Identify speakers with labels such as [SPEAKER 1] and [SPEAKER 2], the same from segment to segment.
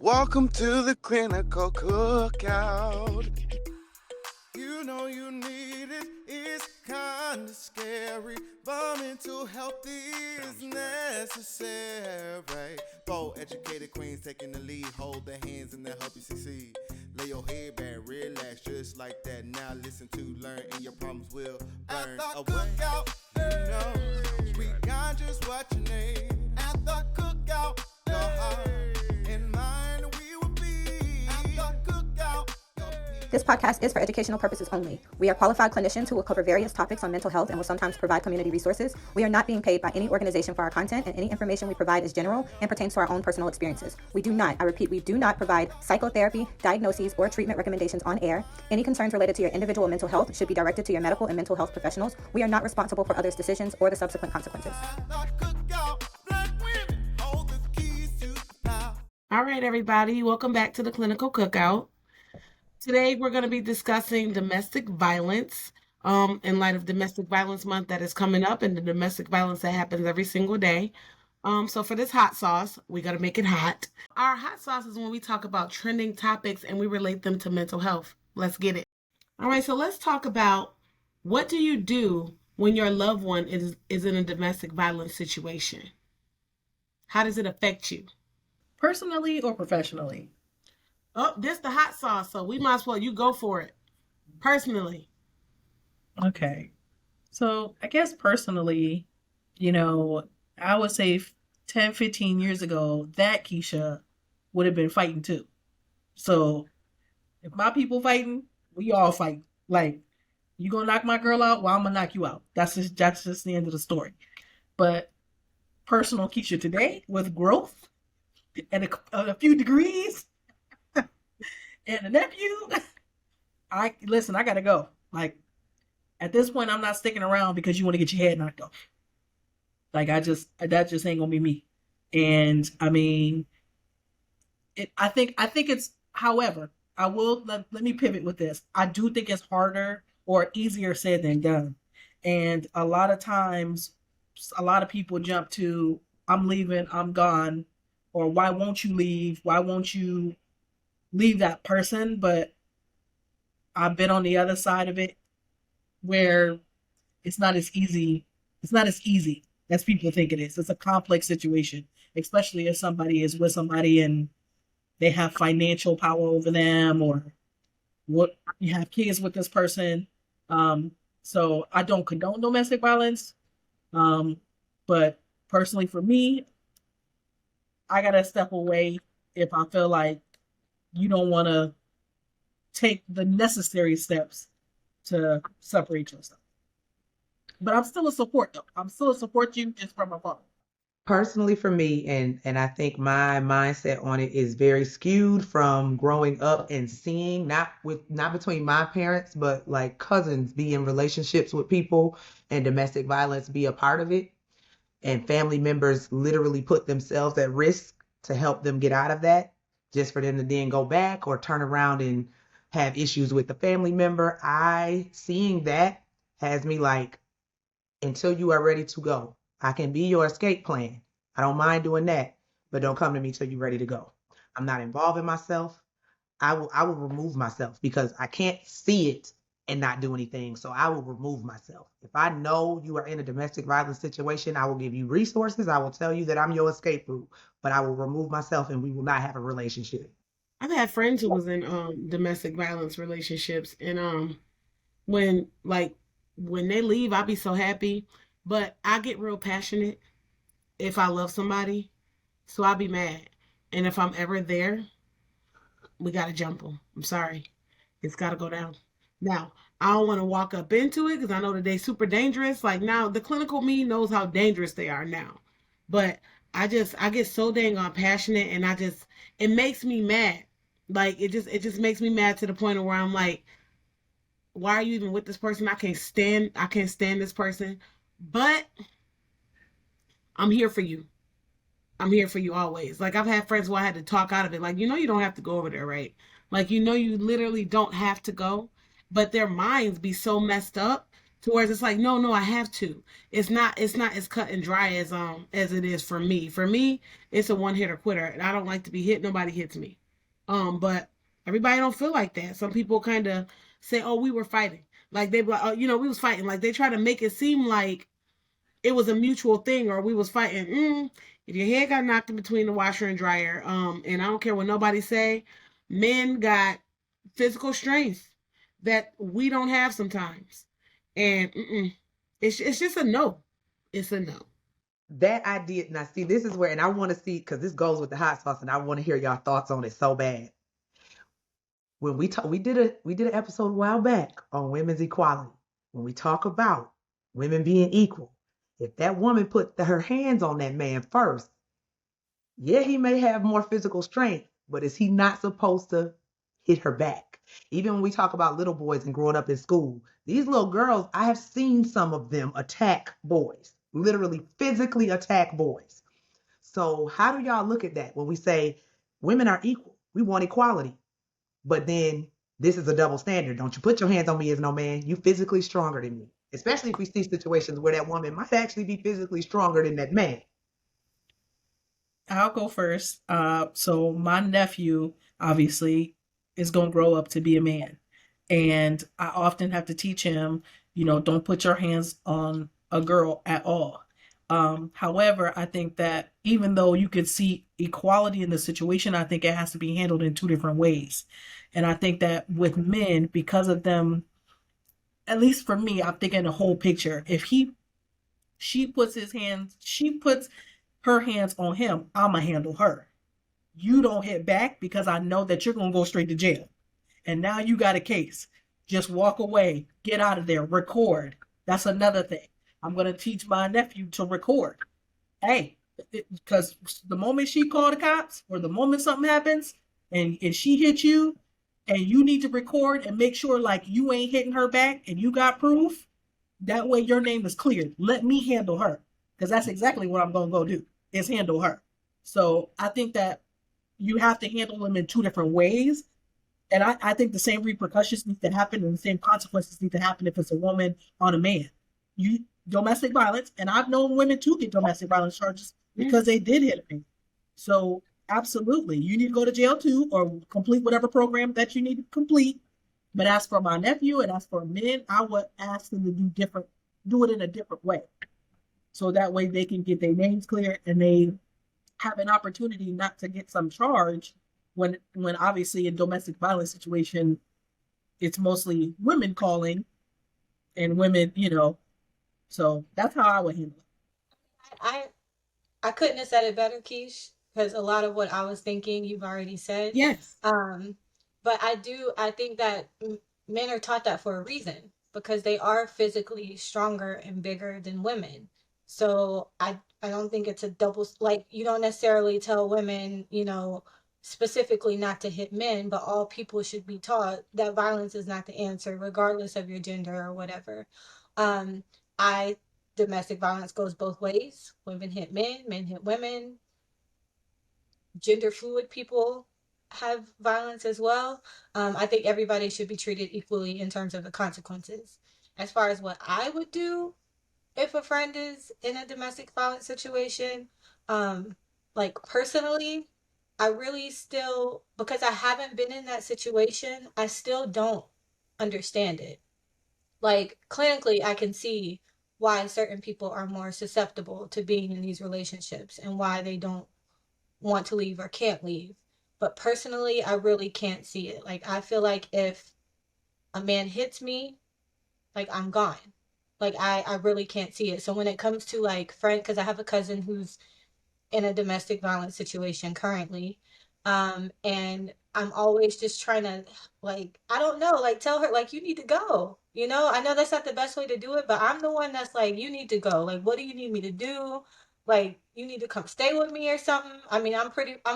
[SPEAKER 1] Welcome to the clinical cookout. You know you need it, it's kinda scary, but mental health is necessary. Four educated queens taking the lead, hold their hands and they'll help you succeed. Lay your head back, relax, just like that. Now listen to, learn, and your problems will burn away. Cookout, you know, we got just what you need. At the cookout, your heart and mind we will be. At the cookout.
[SPEAKER 2] This podcast is for educational purposes only. We are qualified clinicians who will cover various topics on mental health and will sometimes provide community resources. We are not being paid by any organization for our content, and any information we provide is general and pertains to our own personal experiences. We do not, I repeat, we do not provide psychotherapy, diagnoses, or treatment recommendations on air. Any concerns related to your individual mental health should be directed to your medical and mental health professionals. We are not responsible for others' decisions or the subsequent consequences.
[SPEAKER 3] All right, everybody, welcome back to the Clinical Cookout. Today, we're going to be discussing domestic violence in light of Domestic Violence Month that is coming up and the domestic violence that happens every single day. So for this hot sauce, we got to make it hot. Our hot sauce is when we talk about trending topics and we relate them to mental health. Let's get it. All right, so let's talk about what do you do when your loved one is in a domestic violence situation? How does it affect you?
[SPEAKER 4] Personally or professionally?
[SPEAKER 3] Oh, this the hot sauce, so we might as well, you go for it. Personally.
[SPEAKER 4] Okay. So I guess personally, I would say 10, 15 years ago, that Keisha would have been fighting too. So if my people fighting, we all fight. Like, you gonna knock my girl out? Well, I'm gonna knock you out. That's just the end of the story. But personal Keisha today, with growth and a few degrees and a nephew, I gotta go. Like, at this point, I'm not sticking around because you want to get your head knocked off. Like, that just ain't gonna be me. And I mean, I think it's, however, I will, let me pivot with this. I do think it's harder or easier said than done. And a lot of times, a lot of people jump to, I'm leaving, I'm gone, or why won't you leave? Why won't you leave that person? But I've been on the other side of it where it's not as easy. It's not as easy as people think it is. It's a complex situation, especially if somebody is with somebody and they have financial power over them, or what, you have kids with this person. So I don't condone domestic violence. But personally for me, I gotta step away if I feel like you don't want to take the necessary steps to separate yourself. But I'm still a support, though. I'm still a support you, just from afar.
[SPEAKER 5] Personally for me, and I think my mindset on it is very skewed from growing up and seeing not between my parents, but like cousins be in relationships with people and domestic violence be a part of it, and family members literally put themselves at risk to help them get out of that, just for them to then go back or turn around and have issues with the family member. Seeing that has me like, until you are ready to go, I can be your escape plan. I don't mind doing that, but don't come to me till you're ready to go. I'm not involving myself. I will remove myself because I can't see it and not do anything. So I will remove myself. If I know you are in a domestic violence situation, I will give you resources. I will tell you that I'm your escape route, but I will remove myself and we will not have a relationship.
[SPEAKER 3] I've had friends who was in domestic violence relationships, and when they leave, I'll be so happy. But I get real passionate if I love somebody, so I'll be mad. And if I'm ever there, we gotta jump them. I'm sorry, it's gotta go down. Now, I don't want to walk up into it because I know that they're super dangerous. Like, now, the clinical me knows how dangerous they are now. But I get so dang on passionate, and it makes me mad. Like, it just makes me mad to the point of where I'm like, why are you even with this person? I can't stand this person. But I'm here for you. I'm here for you always. Like, I've had friends where I had to talk out of it. Like, you don't have to go over there, right? Like, you literally don't have to go. But their minds be so messed up To where it's like, no, I have to. It's not as cut and dry as it is for me. For me, it's a one hitter quitter, and I don't like to be hit. Nobody hits me. But everybody don't feel like that. Some people kind of say, "Oh, we were fighting." Like they, like, oh, we was fighting. Like they try to make it seem like it was a mutual thing or we was fighting. If your head got knocked in between the washer and dryer, and I don't care what nobody say, men got physical strength that we don't have sometimes, and it's just a no. It's a no.
[SPEAKER 5] That I did. Now, see, this is where, and I want to see, because this goes with the hot sauce, and I want to hear y'all thoughts on it so bad. When we did an episode a while back on women's equality. When we talk about women being equal, if that woman put her hands on that man first, yeah, he may have more physical strength, but is he not supposed to hit her back? Even when we talk about little boys and growing up in school, these little girls, I have seen some of them attack boys, literally physically attack boys. So how do y'all look at that when we say women are equal? We want equality. But then this is a double standard. Don't you put your hands on me as no man. You physically stronger than me. Especially if we see situations where that woman might actually be physically stronger than that man.
[SPEAKER 4] I'll go first. So my nephew obviously is going to grow up to be a man. And I often have to teach him, don't put your hands on a girl at all. However, I think that even though you could see equality in the situation, I think it has to be handled in two different ways. And I think that with men, because of them, at least for me, I'm thinking the whole picture. If she puts her hands on him, I'ma handle her. You don't hit back because I know that you're gonna go straight to jail. And now you got a case. Just walk away, get out of there, record. That's another thing. I'm gonna teach my nephew to record. Hey, because the moment she called the cops or the moment something happens and she hits you and you need to record and make sure like you ain't hitting her back and you got proof, that way your name is cleared. Let me handle her. Because that's exactly what I'm gonna go do, is handle her. So I think that you have to handle them in two different ways. And I think the same repercussions need to happen and the same consequences need to happen if it's a woman on a man. You domestic violence, and I've known women to get domestic violence charges because they did hit me. So absolutely, you need to go to jail too, or complete whatever program that you need to complete. But as for my nephew and as for men, I would ask them to do it in a different way, so that way they can get their names clear and they have an opportunity not to get some charge when obviously in domestic violence situation it's mostly women calling and women, so that's how I would handle it.
[SPEAKER 2] I I couldn't have said it better, Keish, because a lot of what I was thinking you've already said.
[SPEAKER 3] Yes.
[SPEAKER 2] Um, but I think that men are taught that for a reason because they are physically stronger and bigger than women. So I don't think it's a double, like you don't necessarily tell women, specifically not to hit men, but all people should be taught that violence is not the answer, regardless of your gender or whatever. Um, I Domestic violence goes both ways. Women hit men, men hit women. Gender fluid people have violence as well. I think everybody should be treated equally in terms of the consequences. As far as what I would do if a friend is in a domestic violence situation, like personally, I really still, because I haven't been in that situation, I still don't understand it. Like clinically, I can see why certain people are more susceptible to being in these relationships and why they don't want to leave or can't leave. But personally, I really can't see it. Like I feel like if a man hits me, like I'm gone. Like I really can't see it. So when it comes to like friend, because I have a cousin who's in a domestic violence situation currently. And I'm always just trying to, like, I don't know, like tell her, like, you need to go. I know that's not the best way to do it, but I'm the one that's like, you need to go. Like, what do you need me to do? Like, you need to come stay with me or something. I mean, I'm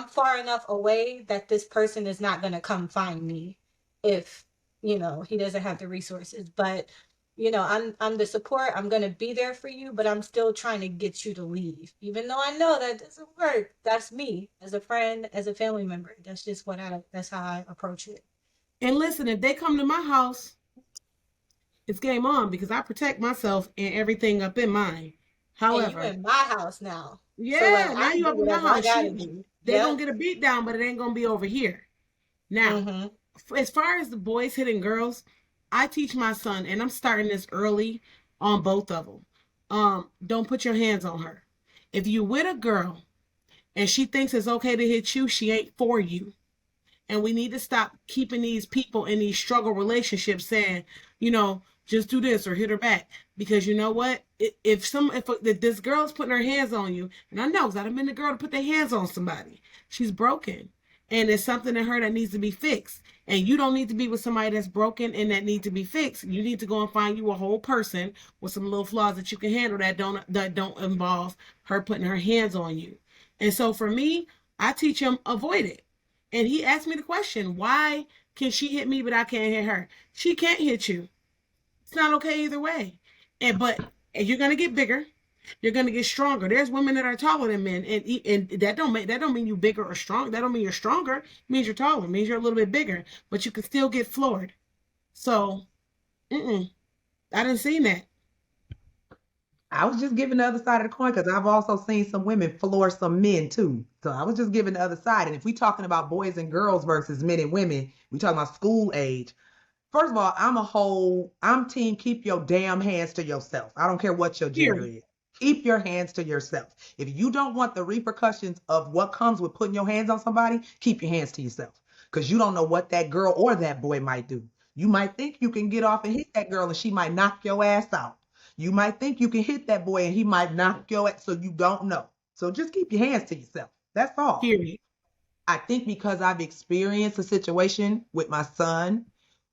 [SPEAKER 2] far enough away that this person is not going to come find me if, he doesn't have the resources. But I'm the support. I'm gonna be there for you, but I'm still trying to get you to leave, even though I know that doesn't work. That's me as a friend, as a family member. That's just that's how I approach it.
[SPEAKER 3] And listen, if they come to my house, it's game on because I protect myself and everything up in mine.
[SPEAKER 2] And you
[SPEAKER 3] However,
[SPEAKER 2] in my house now. So like
[SPEAKER 3] yeah,
[SPEAKER 2] I
[SPEAKER 3] now
[SPEAKER 2] can
[SPEAKER 3] you
[SPEAKER 2] do
[SPEAKER 3] up in my
[SPEAKER 2] whatever I
[SPEAKER 3] house.
[SPEAKER 2] gotta do.
[SPEAKER 3] They gonna
[SPEAKER 2] Yep.
[SPEAKER 3] get a beat down, but it ain't gonna be over here. Now,
[SPEAKER 2] Mm-hmm.
[SPEAKER 3] as far as the boys hitting girls, I teach my son, and I'm starting this early on both of them. Don't put your hands on her. If you with a girl and she thinks it's okay to hit you, she ain't for you. And we need to stop keeping these people in these struggle relationships saying, just do this or hit her back. Because you know what? If this girl's putting her hands on you, and I know, because I've been the girl to put their hands on somebody, she's broken. And it's something in her that needs to be fixed. And you don't need to be with somebody that's broken and that need to be fixed. You need to go and find you a whole person with some little flaws that you can handle that don't involve her putting her hands on you. And so for me, I teach him avoid it. And he asked me the question, why can she hit me but I can't hit her? She can't hit you. It's not okay either way. But you're gonna get bigger. You're gonna get stronger. There's women that are taller than men, and that don't mean you bigger or strong. That don't mean you're stronger. It means you're taller. It means you're a little bit bigger, but you can still get floored. So, I didn't see that.
[SPEAKER 5] I was just giving the other side of the coin because I've also seen some women floor some men too. So I was just giving the other side. And if we talking about boys and girls versus men and women, we talking about school age. First of all, I'm team keep your damn hands to yourself. I don't care what your gender
[SPEAKER 3] Period.
[SPEAKER 5] is. Keep your hands to yourself. If you don't want the repercussions of what comes with putting your hands on somebody, keep your hands to yourself. Because you don't know what that girl or that boy might do. You might think you can get off and hit that girl and she might knock your ass out. You might think you can hit that boy and he might knock your ass, so you don't know. So just keep your hands to yourself. That's all.
[SPEAKER 3] Period.
[SPEAKER 5] I think because I've experienced a situation with my son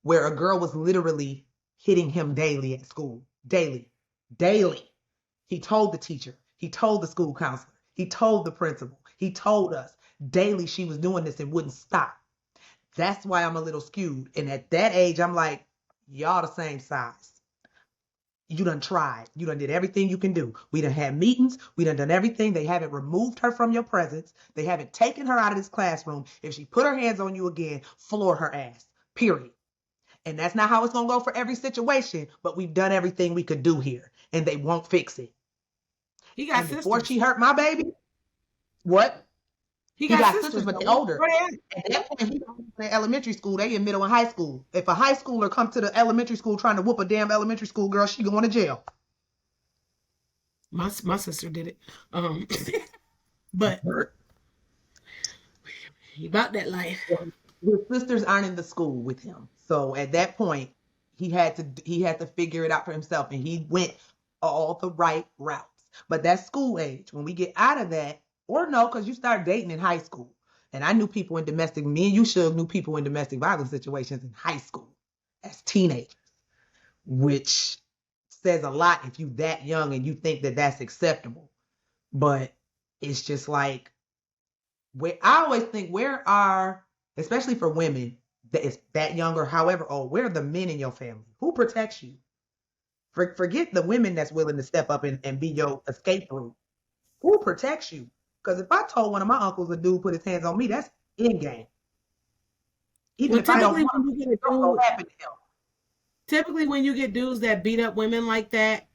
[SPEAKER 5] where a girl was literally hitting him daily at school. Daily. Daily. He told the teacher. He told the school counselor. He told the principal. He told us daily she was doing this and wouldn't stop. That's why I'm a little skewed. And at that age, I'm like, y'all the same size. You done tried. You done did everything you can do. We done had meetings. We done everything. They haven't removed her from your presence. They haven't taken her out of this classroom. If she put her hands on you again, floor her ass. Period. And that's not how it's going to go for every situation, but we've done everything we could do here, and they won't fix it.
[SPEAKER 3] He got
[SPEAKER 5] And
[SPEAKER 3] sisters.
[SPEAKER 5] before she hurt my baby, what?
[SPEAKER 3] He
[SPEAKER 5] He
[SPEAKER 3] got
[SPEAKER 5] got sisters, but
[SPEAKER 3] though.
[SPEAKER 5] they're older.
[SPEAKER 3] Where they at?
[SPEAKER 5] At that point, he don't in elementary school. They in middle and high school. If a high schooler come to the elementary school trying to whoop a damn elementary school girl, she going to jail.
[SPEAKER 3] My sister did it. But he about that life.
[SPEAKER 5] His sisters aren't in the school with him. So at that point, he had to figure it out for himself, and he went all the right routes. But that's school age. When we get out of that, or no, because you start dating in high school. And I knew people in domestic, me and you should knew people in domestic violence situations in high school as teenagers, which says a lot if you that young and you think that that's acceptable. But it's just like, I always think, especially for women that is that young or however old, where are the men in your family? Who protects you? Forget the women that's willing to step up and be your escape route. Who protects you? Because if I told one of my uncles a dude put his hands on me, that's in game. Even if I don't
[SPEAKER 3] typically
[SPEAKER 5] want
[SPEAKER 3] when you
[SPEAKER 5] it,
[SPEAKER 3] get
[SPEAKER 5] it's gonna happen to him.
[SPEAKER 3] typically when you get dudes that beat up women like that,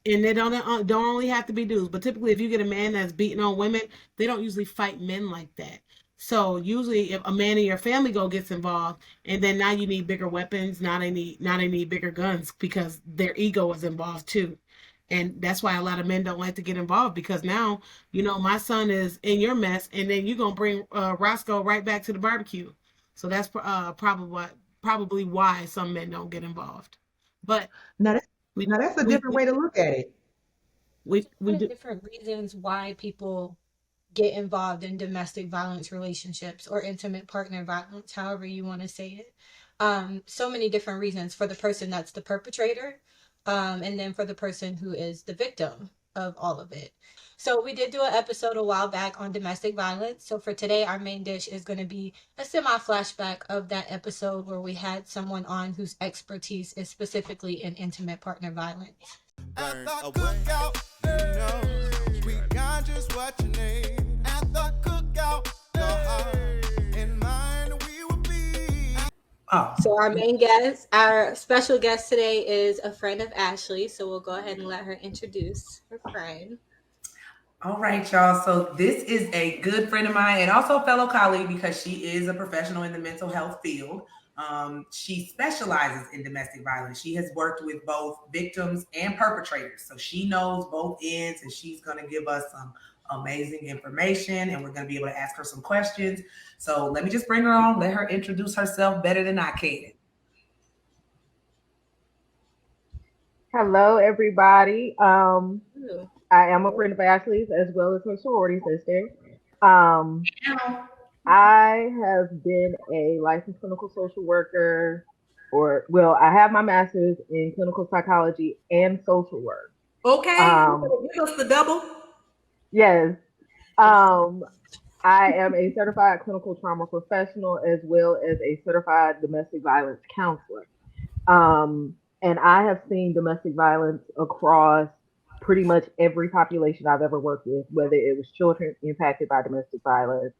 [SPEAKER 3] and they don't only have to be dudes, but typically if you get a man that's beating on women, they don't usually fight men like that. So usually if a man in your family gets involved, and then now you need bigger weapons, now they need bigger guns because their ego is involved too. And that's why a lot of men don't like to get involved, because now, my son is in your mess, and then you're gonna bring Roscoe right back to the barbecue. So that's probably why some men don't get involved. But
[SPEAKER 5] Now,
[SPEAKER 3] we
[SPEAKER 5] that's a
[SPEAKER 3] we
[SPEAKER 5] different way to look at it.
[SPEAKER 3] we
[SPEAKER 2] What are
[SPEAKER 3] do.
[SPEAKER 2] different reasons why people get involved in domestic violence relationships or intimate partner violence, however you want to say it. So many different reasons for the person that's the perpetrator, and then for the person who is the victim of all of it. So we did do an episode a while back on domestic violence. So for today, our main dish is going to be a semi-flashback of that episode where we had someone on whose expertise is specifically in intimate partner violence.
[SPEAKER 1] At the cookout, we got just what you need. At the cookout, your heart and mind we will be.
[SPEAKER 6] So our main guest, our special guest today is a friend of Ashley. So we'll go ahead and let her introduce her friend.
[SPEAKER 7] All right, y'all. So this is a good friend of mine and also a fellow colleague because she is a professional in the mental health field. She specializes in domestic violence. She has worked with both victims and perpetrators. So she knows both ends and she's going to give us some amazing information and we're going to be able to ask her some questions. So let me just bring her on, let her introduce herself better than I can.
[SPEAKER 8] Hello, everybody.
[SPEAKER 6] Ooh.
[SPEAKER 8] I am a friend of Ashley's as well as her sorority sister. I have been a licensed clinical social worker, I have my master's in clinical psychology and social work.
[SPEAKER 7] Okay, give us the double.
[SPEAKER 8] Yes. Um, I am a certified clinical trauma professional as well as a certified domestic violence counselor. And I have seen domestic violence across pretty much every population I've ever worked with, whether it was children impacted by domestic violence,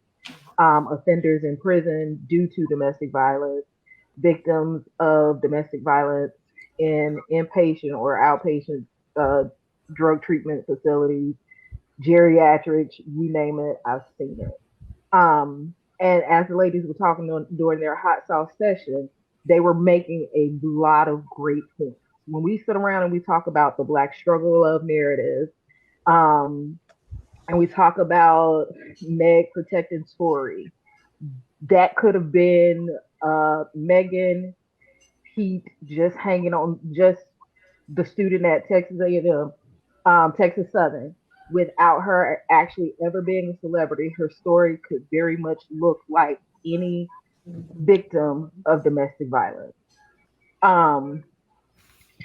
[SPEAKER 8] offenders in prison due to domestic violence, victims of domestic violence in inpatient or outpatient drug treatment facilities, geriatrics, you name it, I've seen it. And as the ladies were talking during their hot sauce session, they were making a lot of great points. When we sit around and we talk about the Black struggle of narrative, and we talk about Meg protecting Tory, that could have been Megan Pete just hanging on, just the student at Texas A&M, Texas Southern. Without her actually ever being a celebrity, her story could very much look like any victim of domestic violence.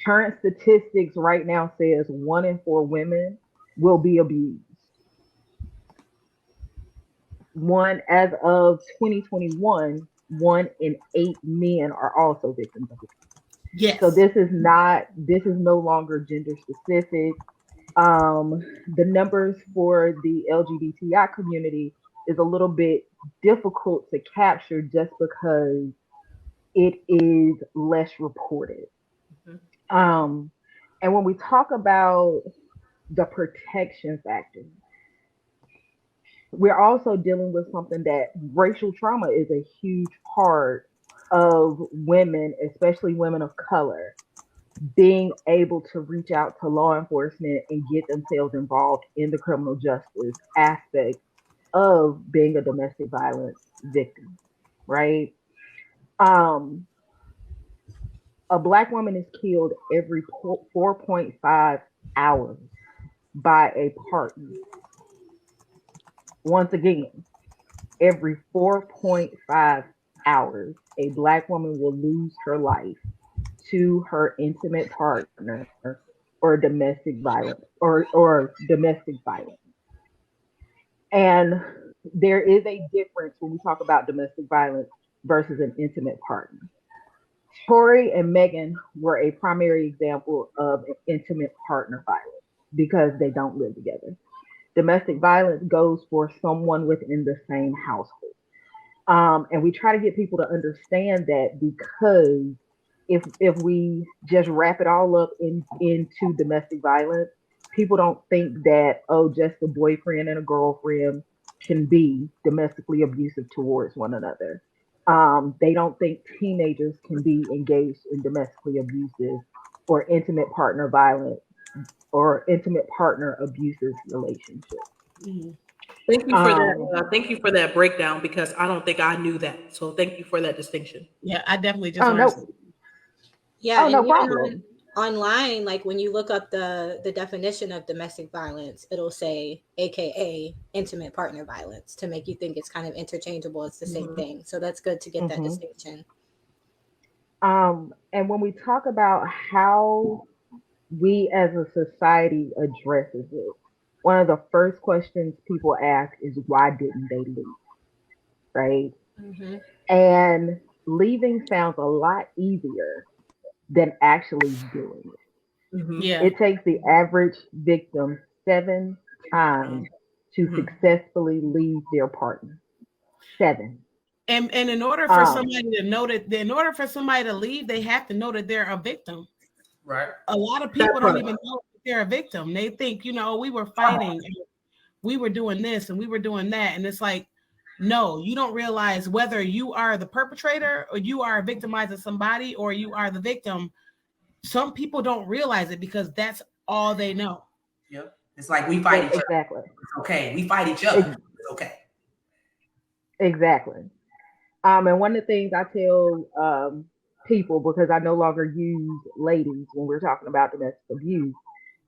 [SPEAKER 8] Current statistics right now says 1 in 4 women will be abused. As of 2021, 1 in 8 men are also victims of abuse.
[SPEAKER 3] Yes.
[SPEAKER 8] So this is no longer gender specific. The numbers for the LGBTI community is a little bit difficult to capture just because it is less reported. And when we talk about the protection factor, we're also dealing with something that racial trauma is a huge part of women, especially women of color, being able to reach out to law enforcement and get themselves involved in the criminal justice aspect of being a domestic violence victim, right? A Black woman is killed every 4.5 hours by a partner. Once again, every 4.5 hours, a Black woman will lose her life to her intimate partner or domestic violence or domestic violence. And there is a difference when we talk about domestic violence versus an intimate partner. Tory and Megan were a primary example of an intimate partner violence because they don't live together. Domestic violence goes for someone within the same household. And we try to get people to understand that because if we just wrap it all up into domestic violence, people don't think that, oh, just a boyfriend and a girlfriend can be domestically abusive towards one another. They don't think teenagers can be engaged in domestically abusive or intimate partner violence or intimate partner abusive relationships.
[SPEAKER 4] Thank you for that. Thank you for that breakdown because I don't think I knew that. So thank you for that distinction.
[SPEAKER 3] Yeah, I definitely just
[SPEAKER 8] no.
[SPEAKER 6] Yeah,
[SPEAKER 8] no
[SPEAKER 6] and
[SPEAKER 8] problem.
[SPEAKER 6] Online, like when you look up the definition of domestic violence, it'll say AKA intimate partner violence to make you think it's kind of interchangeable. It's the same thing. So that's good to get that distinction.
[SPEAKER 8] And when we talk about how we as a society addresses it, one of the first questions people ask is why didn't they leave? Right? And leaving sounds a lot easier than actually doing it.
[SPEAKER 3] Yeah.
[SPEAKER 8] It takes the average victim 7 times to successfully leave their partner. 7.
[SPEAKER 3] And in order for somebody to know that, in order for somebody to leave, they have to know that they're a victim.
[SPEAKER 7] Right.
[SPEAKER 3] A lot of people don't even know that they're a victim. They think, you know, we were fighting, we were doing this and we were doing that. And it's like, no, you don't realize whether you are the perpetrator or you are victimizing somebody or you are the victim. Some people don't realize it because that's all they know.
[SPEAKER 7] Yep. It's like we fight each other.
[SPEAKER 8] Exactly.
[SPEAKER 7] It's okay. We fight each other. It's okay.
[SPEAKER 8] Exactly. And one of the things I tell people, because I no longer use ladies when we're talking about domestic abuse,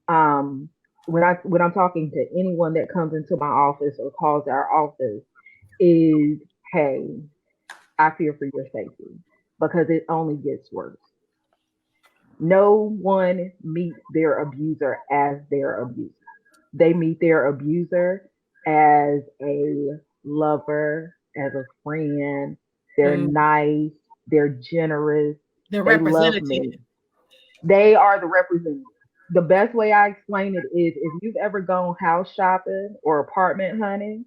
[SPEAKER 8] when I'm talking to anyone that comes into my office or calls our office, is, hey, I fear for your safety because it only gets worse. No one meets their abuser as their abuser. They meet their abuser as a lover, as a friend. They're nice, they're generous,
[SPEAKER 3] They're
[SPEAKER 8] they love
[SPEAKER 3] representative.
[SPEAKER 8] me. They are the representative. The best way I explain it is if you've ever gone house shopping or apartment hunting,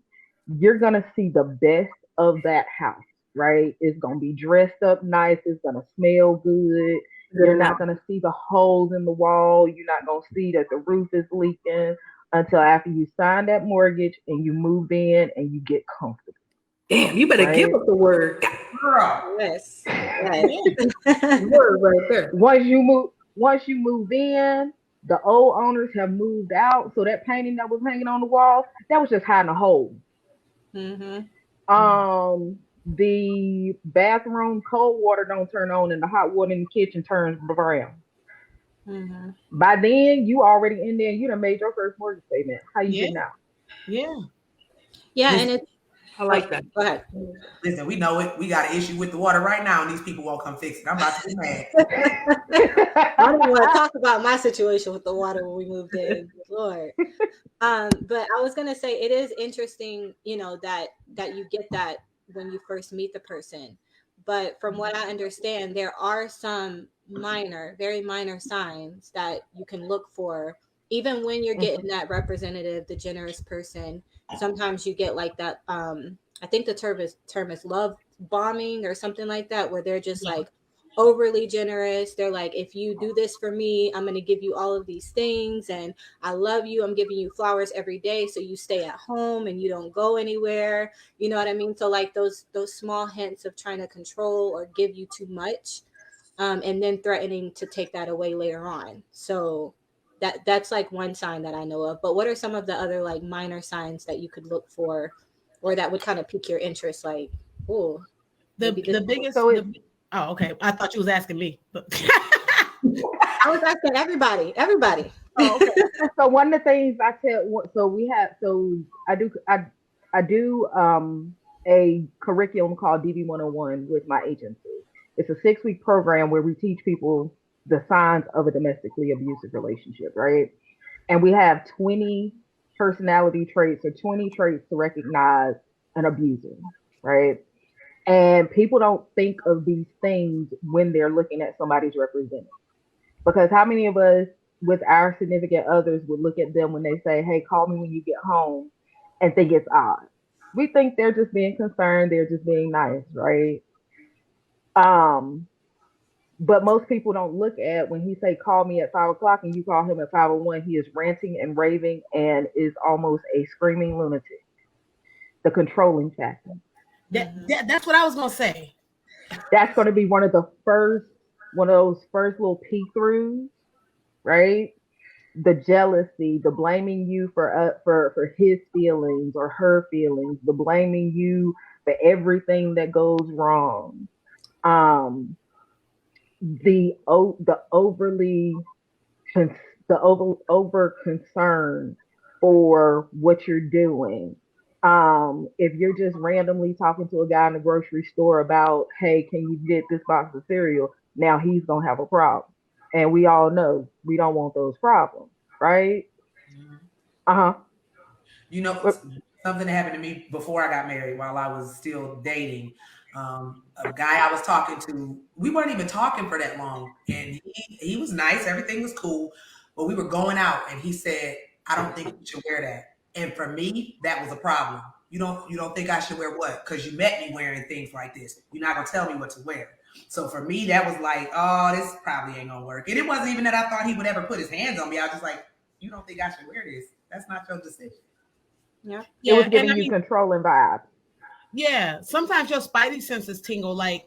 [SPEAKER 8] you're going to see the best of that house, right? It's going to be dressed up nice. It's going to smell good. You're not going to see the holes in the wall. You're not going to see that the roof is leaking until after you sign that mortgage and you move in and you get comfortable.
[SPEAKER 9] Damn, you better give us the word.
[SPEAKER 7] Girl.
[SPEAKER 6] Yes.
[SPEAKER 9] Word right there.
[SPEAKER 8] Once you move in, the old owners have moved out, so that painting that was hanging on the wall, that was just hiding a hole. The bathroom cold water don't turn on, and the hot water in the kitchen turns brown. By then, you already in there. You done made your first mortgage payment. How you getting out?
[SPEAKER 6] Yeah, and it's.
[SPEAKER 9] I like that.
[SPEAKER 6] Go ahead.
[SPEAKER 7] Listen, we know it. We got an issue with the water right now, and these people won't come fix it. I'm about to get mad.
[SPEAKER 6] I don't want to talk about my situation with the water when we moved in, Lord. But I was gonna say it is interesting, you know, that you get that when you first meet the person. But from what I understand, there are some very minor signs that you can look for, even when you're getting that representative, the generous person. Sometimes you get like that. I think the term is love bombing or something like that, where they're just like overly generous. They're like, if you do this for me, I'm going to give you all of these things, and I love you. I'm giving you flowers every day, so you stay at home and you don't go anywhere. You know what I mean? So like those small hints of trying to control or give you too much, and then threatening to take that away later on. So that's like one sign that I know of. But what are some of the other like minor signs that you could look for, or that would kind of pique your interest? Like, oh,
[SPEAKER 3] the biggest. Oh, okay. I thought you was asking me.
[SPEAKER 6] I was asking everybody.
[SPEAKER 8] Oh, okay. So one of the things I do a curriculum called DB101 with my agency. It's a 6-week program where we teach people the signs of a domestically abusive relationship, right? And we have 20 personality traits or 20 traits to recognize an abuser, right? And people don't think of these things when they're looking at somebody's representative. Because how many of us with our significant others would look at them when they say, hey, call me when you get home, and think it's odd? We think they're just being concerned, they're just being nice, right? But most people don't look at when he say call me at 5:00 and you call him at 5:01, he is ranting and raving and is almost a screaming lunatic. The controlling factor.
[SPEAKER 3] That's what I was gonna say.
[SPEAKER 8] That's going to be one of those first little peek throughs, right? The jealousy, the blaming you for his feelings or her feelings, the blaming you for everything that goes wrong. The over concern for what you're doing. If you're just randomly talking to a guy in the grocery store about, hey, can you get this box of cereal? Now he's gonna have a problem, and we all know we don't want those problems, right?
[SPEAKER 7] You know, something that happened to me before I got married while I was still dating. A guy I was talking to, we weren't even talking for that long, and he was nice, everything was cool, but we were going out, and he said, I don't think you should wear that. And for me, that was a problem. You don't think I should wear what? Because you met me wearing things like this. You're not gonna tell me what to wear. So for me, that was like, oh, this probably ain't gonna work. And it wasn't even that I thought he would ever put his hands on me. I was just like, you don't think I should wear this? That's not your decision.
[SPEAKER 6] Yeah.
[SPEAKER 8] It was giving you controlling vibes.
[SPEAKER 3] Yeah. Sometimes your spidey senses tingle. Like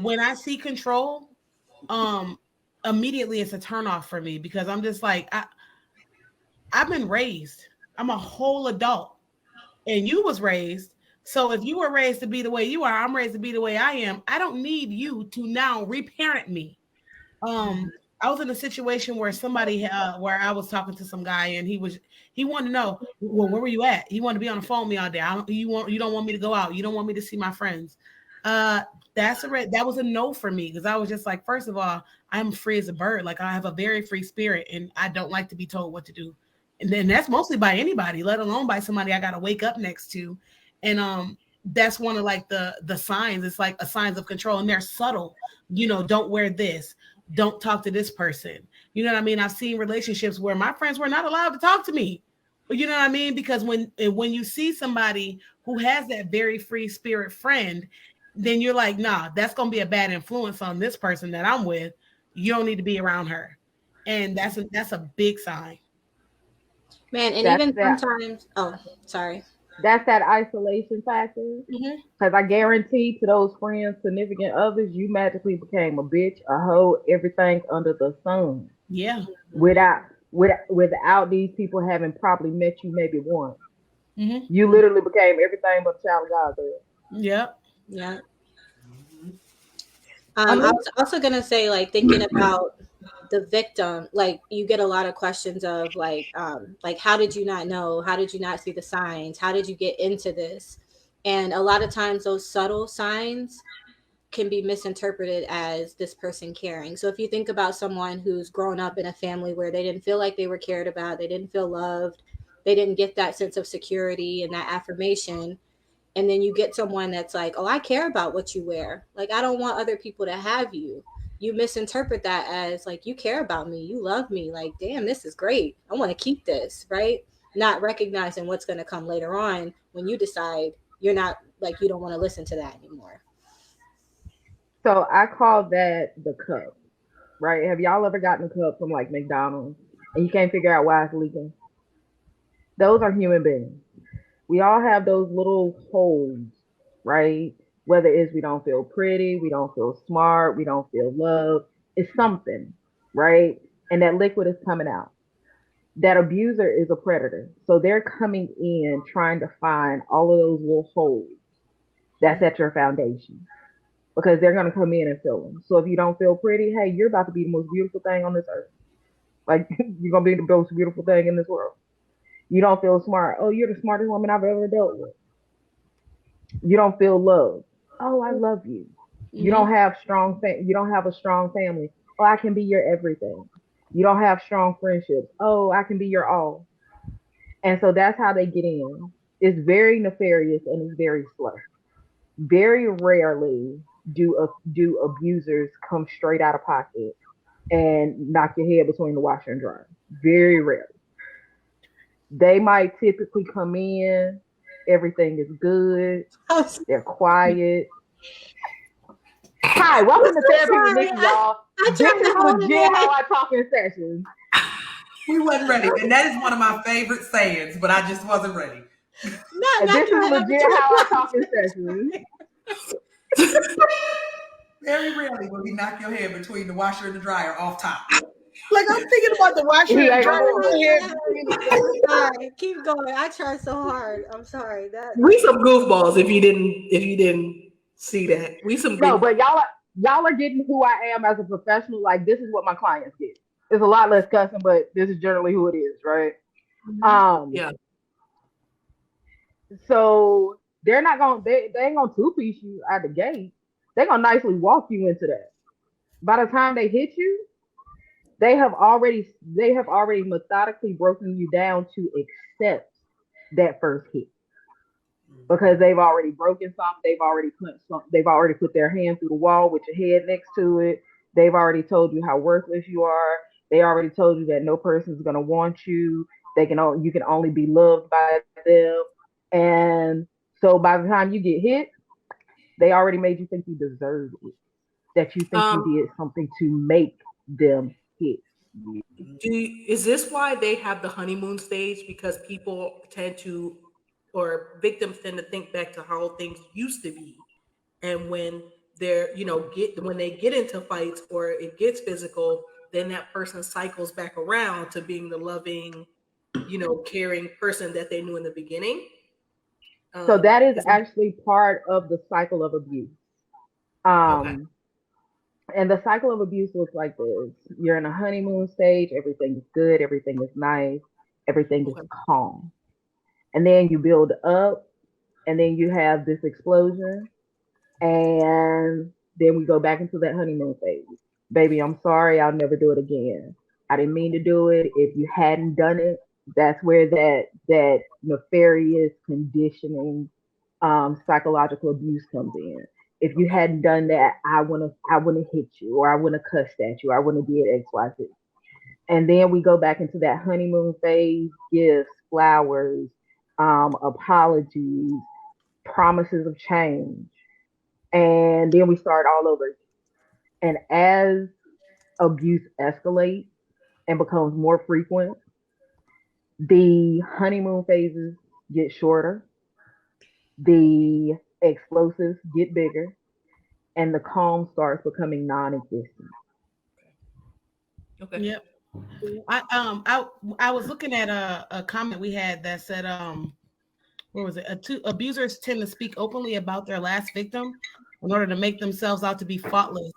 [SPEAKER 3] when I see control, immediately it's a turnoff for me because I'm just like, I've been raised. I'm a whole adult. And you was raised. So if you were raised to be the way you are, I'm raised to be the way I am. I don't need you to now reparent me. I was in a situation where where I was talking to some guy and he wanted to know, well, where were you at? He wanted to be on the phone with me all day. You don't want me to go out. You don't want me to see my friends. That was a no for me because I was just like, first of all, I'm free as a bird. Like I have a very free spirit and I don't like to be told what to do. And then that's mostly by anybody, let alone by somebody I got to wake up next to. And that's one of like the signs. It's like a signs of control and they're subtle. Don't wear this. Don't talk to this person. You know what I mean? I've seen relationships where my friends were not allowed to talk to me. But you know what I mean? Because when you see somebody who has that very free spirit friend, then you're like, nah, that's going to be a bad influence on this person that I'm with. You don't need to be around her. And that's a big sign.
[SPEAKER 6] Man, and even sometimes, sorry.
[SPEAKER 8] That's that isolation factor. Because I guarantee to those friends, significant others, you magically became a bitch, a hoe, everything under the sun.
[SPEAKER 3] Yeah.
[SPEAKER 8] Without these people having probably met you maybe once. You literally became everything but a child of God there.
[SPEAKER 3] Yep.
[SPEAKER 6] Yeah. I was also gonna say, like, thinking about the victim, like you get a lot of questions of like how did you not know? How did you not see the signs? How did you get into this? And a lot of times those subtle signs can be misinterpreted as this person caring. So if you think about someone who's grown up in a family where they didn't feel like they were cared about, they didn't feel loved, they didn't get that sense of security and that affirmation, and then you get someone that's like, oh, I care about what you wear. Like, I don't want other people to have you. You misinterpret that as like, you care about me, you love me, like, damn, this is great, I want to keep this, right? Not recognizing what's going to come later on when you decide you're not, like, you don't want to listen to that anymore.
[SPEAKER 8] So I call that the cup, right? Have y'all ever gotten a cup from like McDonald's and you can't figure out why it's leaking? Those are human beings. We all have those little holes, right? Whether it's we don't feel pretty, we don't feel smart, we don't feel loved, it's something, right? And that liquid is coming out. That abuser is a predator. So they're coming in trying to find all of those little holes that's at your foundation because they're going to come in and fill them. So if you don't feel pretty, hey, you're about to be the most beautiful thing on this earth. Like, you're going to be the most beautiful thing in this world. You don't feel smart. Oh, you're the smartest woman I've ever dealt with. You don't feel loved. Oh, I love you. You don't have you don't have a strong family. Oh, I can be your everything. You don't have strong friendships. Oh, I can be your all. And so that's how they get in. It's very nefarious and it's very slow. Very rarely do abusers come straight out of pocket and knock your head between the washer and dryer. Very rarely. They might typically come in, everything is good, they're quiet. Hi, welcome to Therapy with Nikki, y'all. This is legit how I talk in sessions.
[SPEAKER 7] We wasn't ready, and that is one of my favorite sayings, but I just wasn't ready.
[SPEAKER 8] This is legit how I talk in sessions.
[SPEAKER 7] Very rarely will we knock your head between the washer and the dryer off top.
[SPEAKER 3] Like, I'm thinking about the washer and
[SPEAKER 6] dryer. Sorry, keep going. I tried so hard. I'm sorry.
[SPEAKER 9] We some goofballs if you didn't see that. We some
[SPEAKER 8] no, but y'all are getting who I am as a professional. Like, this is what my clients get. It's a lot less cussing, but this is generally who it is, right?
[SPEAKER 9] Yeah.
[SPEAKER 8] So they're not gonna they ain't gonna two-piece you out the gate. They're gonna nicely walk you into that. By the time they hit you, they have already methodically broken you down to accept that first hit. Because they've already broken something, they've already put their hand through the wall with your head next to it. They've already told you how worthless you are. They already told you that no person's gonna want you. You can only be loved by them. And so by the time you get hit, they already made you think you deserved it. That you think you did something to make them hit you.
[SPEAKER 9] Is this why they have the honeymoon stage? Because people tend to, or victims tend to think back to how things used to be, and when they're, when they get into fights or it gets physical, then that person cycles back around to being the loving, caring person that they knew in the beginning.
[SPEAKER 8] So that is actually part of the cycle of abuse.
[SPEAKER 9] Okay.
[SPEAKER 8] And the cycle of abuse looks like this. You're in a honeymoon stage, everything is good, everything is nice, everything is calm. And then you build up, and then you have this explosion, and then we go back into that honeymoon phase. Baby, I'm sorry, I'll never do it again. I didn't mean to do it. If you hadn't done it, that's where that nefarious conditioning, psychological abuse comes in. If you hadn't done that, I wanna hit you, or I wanna cuss at you, or I wanna did XYZ. And then we go back into that honeymoon phase, gifts, flowers, apologies, promises of change, and then we start all over. And as abuse escalates and becomes more frequent, the honeymoon phases get shorter, the explosives get bigger, and the calm starts becoming non-existent.
[SPEAKER 9] Okay.
[SPEAKER 3] Yep. I was looking at a comment we had that said, what was it? Abusers tend to speak openly about their last victim in order to make themselves out to be faultless.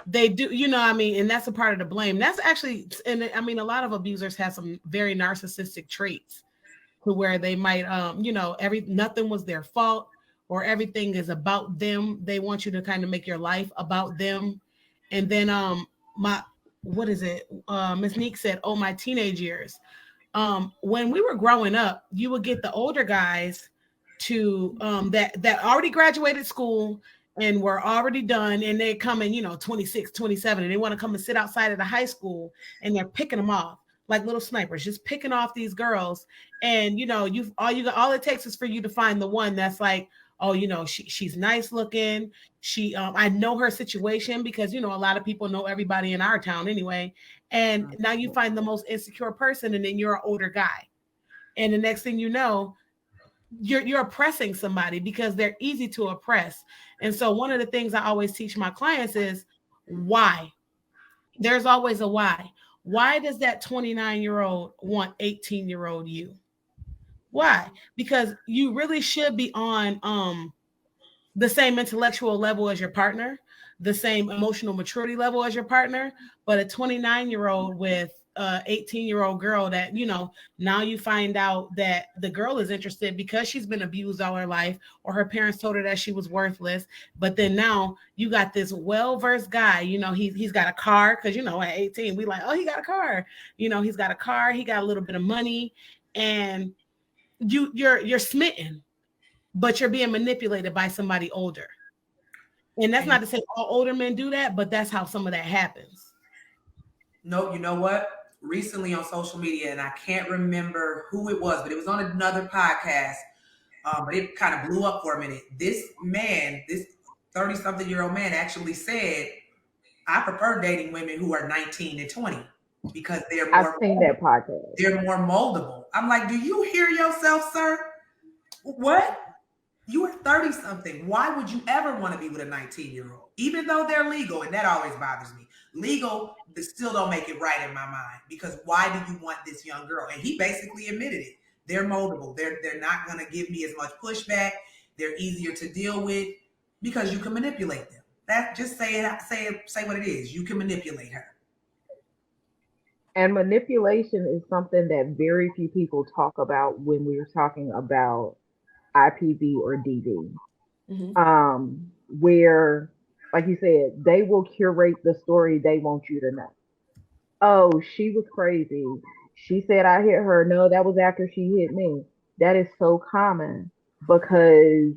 [SPEAKER 3] They do, and that's a part of the blame. That's actually, and I mean, a lot of abusers have some very narcissistic traits to where they might, nothing was their fault, or everything is about them. They want you to kind of make your life about them. And then, what is it? Miss Neek said, "Oh, my teenage years." When we were growing up, you would get the older guys to that already graduated school and were already done, and they come in, 26, 27, and they want to come and sit outside of the high school, and they're picking them off like little snipers, just picking off these girls. And all it takes is for you to find the one that's like, oh, she's nice looking. I know her situation, because a lot of people know everybody in our town anyway. And now you find the most insecure person, and then you're an older guy. And the next thing you know, you're oppressing somebody, because they're easy to oppress. And so one of the things I always teach my clients is why. There's always a why. Why does that 29-year-old want 18-year-old you? Why? Because you really should be on the same intellectual level as your partner, the same emotional maturity level as your partner, but a 29-year-old with a 18-year-old girl that, now you find out that the girl is interested because she's been abused all her life, or her parents told her that she was worthless. But then now you got this well-versed guy, he's got a car, because, at 18, we like, oh, he got a car. He's got a car, he got a little bit of money, and you're smitten, but you're being manipulated by somebody older. And that's not to say all older men do that, but that's how some of that happens.
[SPEAKER 7] No, you know what? Recently on social media, and I can't remember who it was, but it was on another podcast, but it kind of blew up for a minute. This man, this 30-something-year-old man actually said, I prefer dating women who are 19 and 20 because they're more.
[SPEAKER 8] I've seen that podcast.
[SPEAKER 7] They're more moldable. I'm like, do you hear yourself, sir? What? You are 30-something. Why would you ever want to be with a 19-year-old? Even though they're legal, and that always bothers me. Legal, but still don't make it right in my mind, because why do you want this young girl? And he basically admitted it. They're moldable. They're not going to give me as much pushback. They're easier to deal with because you can manipulate them. That just say what it is. You can manipulate her.
[SPEAKER 8] And manipulation is something that very few people talk about when we're talking about IPV or DV. Where, like you said, they will curate the story they want you to know. Oh, she was crazy. She said I hit her. No, that was after she hit me. That is so common, because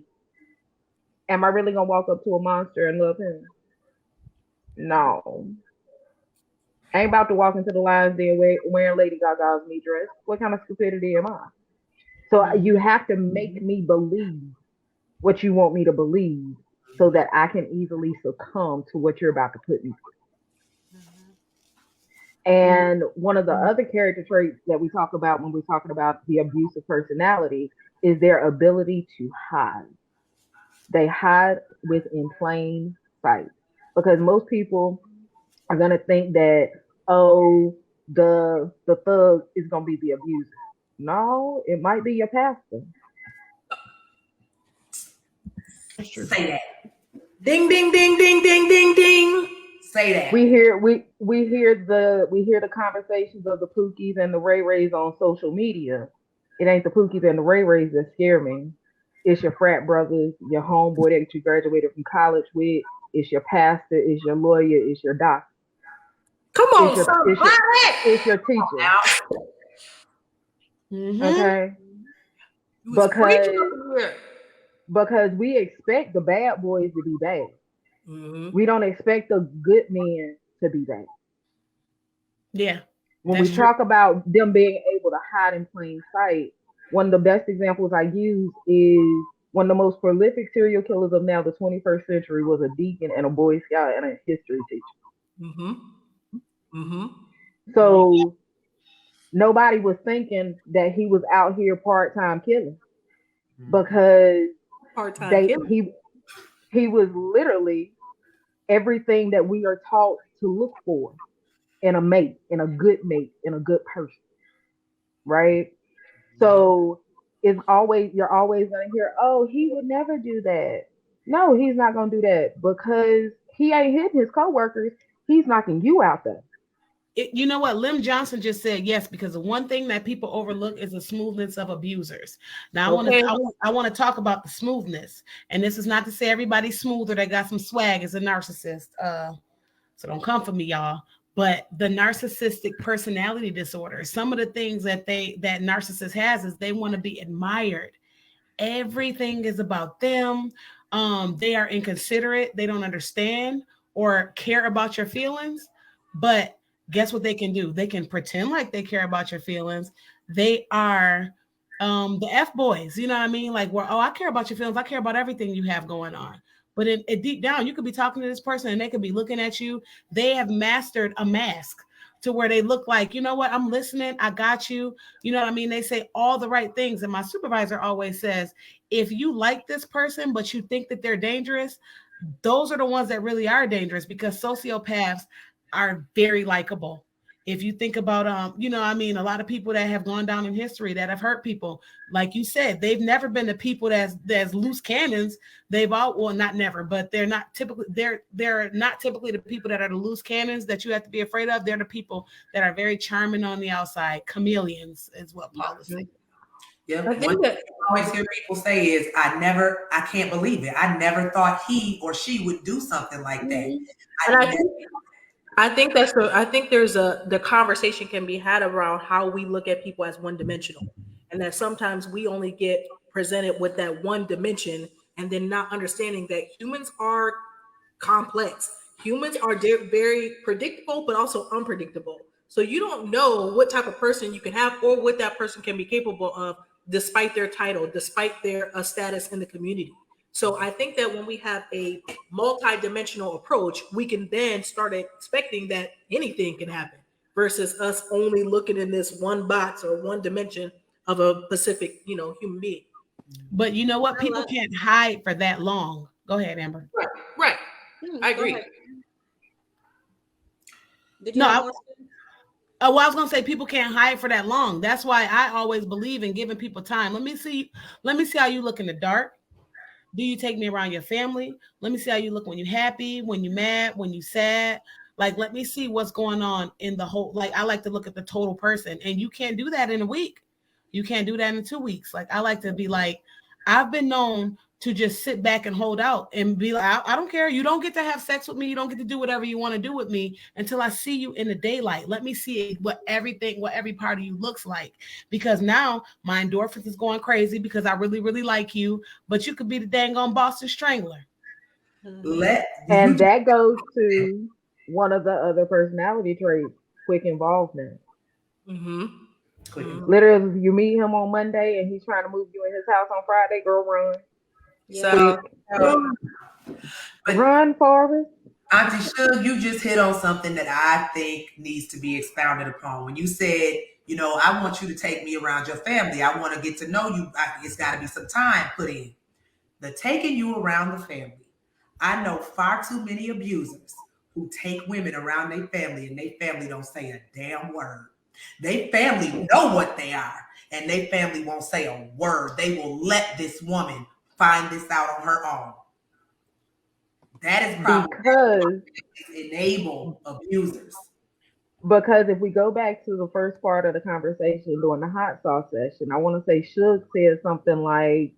[SPEAKER 8] am I really gonna walk up to a monster and love him? No. I ain't about to walk into the lion's den wearing Lady Gaga's knee dress. What kind of stupidity am I? So you have to make me believe what you want me to believe so that I can easily succumb to what you're about to put me through. And one of the other character traits that we talk about when we're talking about the abusive personality is their ability to hide. They hide within plain sight because most people are gonna think that, oh, the thug is gonna be the abuser. No, it might be your pastor.
[SPEAKER 7] Say that.
[SPEAKER 9] Ding, ding, ding, ding, ding, ding, ding.
[SPEAKER 7] Say that.
[SPEAKER 8] We hear the conversations of the Pookies and the Ray Rays on social media. It ain't the Pookies and the Ray Rays that scare me. It's your frat brothers, your homeboy that you graduated from college with. It's your pastor. It's your lawyer. It's your doctor.
[SPEAKER 9] Come on,
[SPEAKER 8] It's your,
[SPEAKER 9] son.
[SPEAKER 8] it's your teacher. Okay. Because we expect the bad boys to be bad. We don't expect the good men to be bad.
[SPEAKER 3] Yeah.
[SPEAKER 8] When we talk about them being able to hide in plain sight, one of the best examples I use is one of the most prolific serial killers of now the 21st century was a deacon and a Boy Scout and a history teacher. So nobody was thinking that he was out here part-time killing because he was literally everything that we are taught to look for in a mate, in a good person, right? So you're always gonna hear, oh, he would never do that. No, he's not gonna do that because he ain't hitting his coworkers. He's knocking you out there.
[SPEAKER 3] You know what? Lim Johnson just said yes, because the one thing that people overlook is the smoothness of abusers. Now, I want to talk about the smoothness. And this is not to say everybody's smooth or they got some swag as a narcissist. So don't come for me, y'all. But the narcissistic personality disorder, some of the things that narcissist has is they want to be admired. Everything is about them. They are inconsiderate. They don't understand or care about your feelings. But guess what they can do? They can pretend like they care about your feelings. They are the F boys, you know what I mean? Like, I care about your feelings. I care about everything you have going on. But deep down, you could be talking to this person and they could be looking at you. They have mastered a mask to where they look like, you know what? I'm listening. I got you. You know what I mean? They say all the right things. And my supervisor always says, if you like this person, but you think that they're dangerous, those are the ones that really are dangerous because sociopaths are very likable. If you think about, a lot of people that have gone down in history that have hurt people, like you said, they've never been the people that's loose cannons. They've all, well, not never, but they're not typically the people that are the loose cannons that you have to be afraid of. They're the people that are very charming on the outside. Chameleons is what Paul is saying.
[SPEAKER 7] Yeah, one thing I always hear people say is, I can't believe it. I never thought he or she would do something like that.
[SPEAKER 9] I think there's the conversation can be had around how we look at people as one-dimensional, and that sometimes we only get presented with that one dimension, and then not understanding that humans are complex. Humans are very predictable, but also unpredictable. So you don't know what type of person you can have or what that person can be capable of, despite their title, despite their status in the community. So I think that when we have a multi-dimensional approach, we can then start expecting that anything can happen versus us only looking in this one box or one dimension of a specific, human being.
[SPEAKER 3] But you know what? People can't hide for that long. Go ahead, Amber.
[SPEAKER 9] Right. I agree.
[SPEAKER 3] I was going to say people can't hide for that long. That's why I always believe in giving people time. Let me see how you look in the dark. Do you take me around your family? Let me see how you look when you're happy, when you're mad, when you're sad. Like, let me see what's going on in the whole, like, I like to look at the total person. And you can't do that in a week. You can't do that in 2 weeks. Like, I like to be like, I've been known to just sit back and hold out and be like, I don't care. You don't get to have sex with me. You don't get to do whatever you want to do with me until I see you in the daylight. Let me see what every part of you looks like. Because now my endorphins is going crazy because I really, really like you, but you could be the dang on Boston Strangler.
[SPEAKER 8] And that goes to one of the other personality traits, quick involvement. Literally, if you meet him on Monday and he's trying to move you in his house on Friday, girl, run.
[SPEAKER 7] So,
[SPEAKER 8] Run, Forrest.
[SPEAKER 7] Auntie Shug, you just hit on something that I think needs to be expounded upon. When you said, you know, I want you to take me around your family. I want to get to know you. It's got to be some time put in. The taking you around the family. I know far too many abusers who take women around their family and their family don't say a damn word. They family know what they are and they family won't say a word. They will let this woman find this out on her own. That is probably
[SPEAKER 8] because
[SPEAKER 7] enable abusers.
[SPEAKER 8] Because if we go back to the first part of the conversation during the hot sauce session, I want to say Suge said something like,